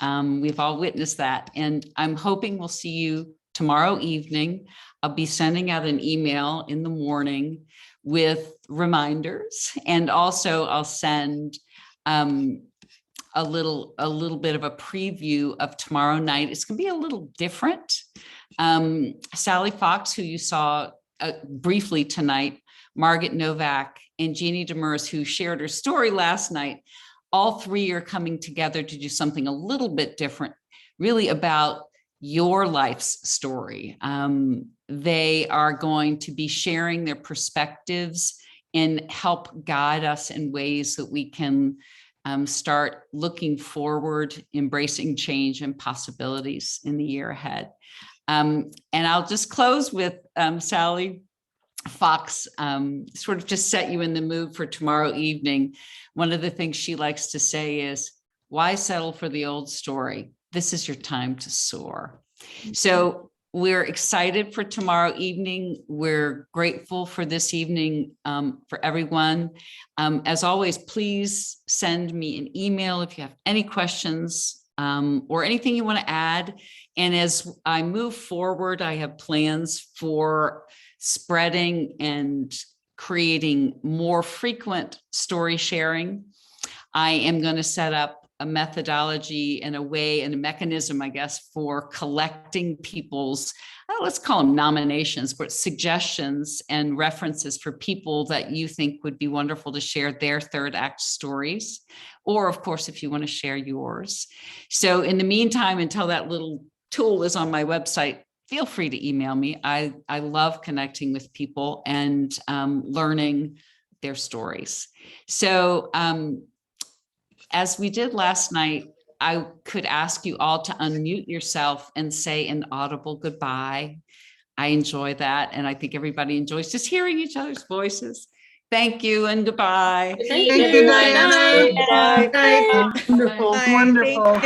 We've all witnessed that, and I'm hoping we'll see you tomorrow evening. I'll be sending out an email in the morning with reminders, and also I'll send a little bit of a preview of tomorrow night. It's going to be a little different. Sally Fox, who you saw briefly tonight, Margaret Novak, and Jeannie Demers, who shared her story last night, all three are coming together to do something a little bit different, really about your life's story. They are going to be sharing their perspectives and help guide us in ways that we can start looking forward, embracing change and possibilities in the year ahead. And I'll just close with Sally Fox, sort of just set you in the mood for tomorrow evening. One of the things she likes to say is, why settle for the old story? This is your time to soar. So we're excited for tomorrow evening. We're grateful for this evening, for everyone. As always, please send me an email if you have any questions or anything you want to add. And as I move forward, I have plans for spreading and creating more frequent story sharing. I am going to set up a methodology and a way and a mechanism, I guess, for collecting people's, let's call them nominations, but suggestions and references for people that you think would be wonderful to share their third act stories. Or of course, if you want to share yours. So in the meantime, until that little tool is on my website, feel free to email me. I love connecting with people and learning their stories. So as we did last night, I could ask you all to unmute yourself and say an audible goodbye. I enjoy that. And I think everybody enjoys just hearing each other's voices. Thank you and goodbye. Thank you, Diana. Wonderful, wonderful.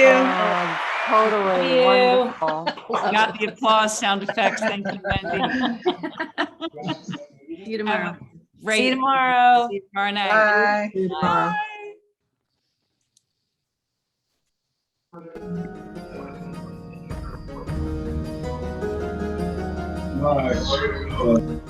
Totally wonderful. Got the applause sound effects. Thank you, Wendy. See you tomorrow. See you tomorrow. See you tomorrow night. Bye. See you tomorrow. Nice.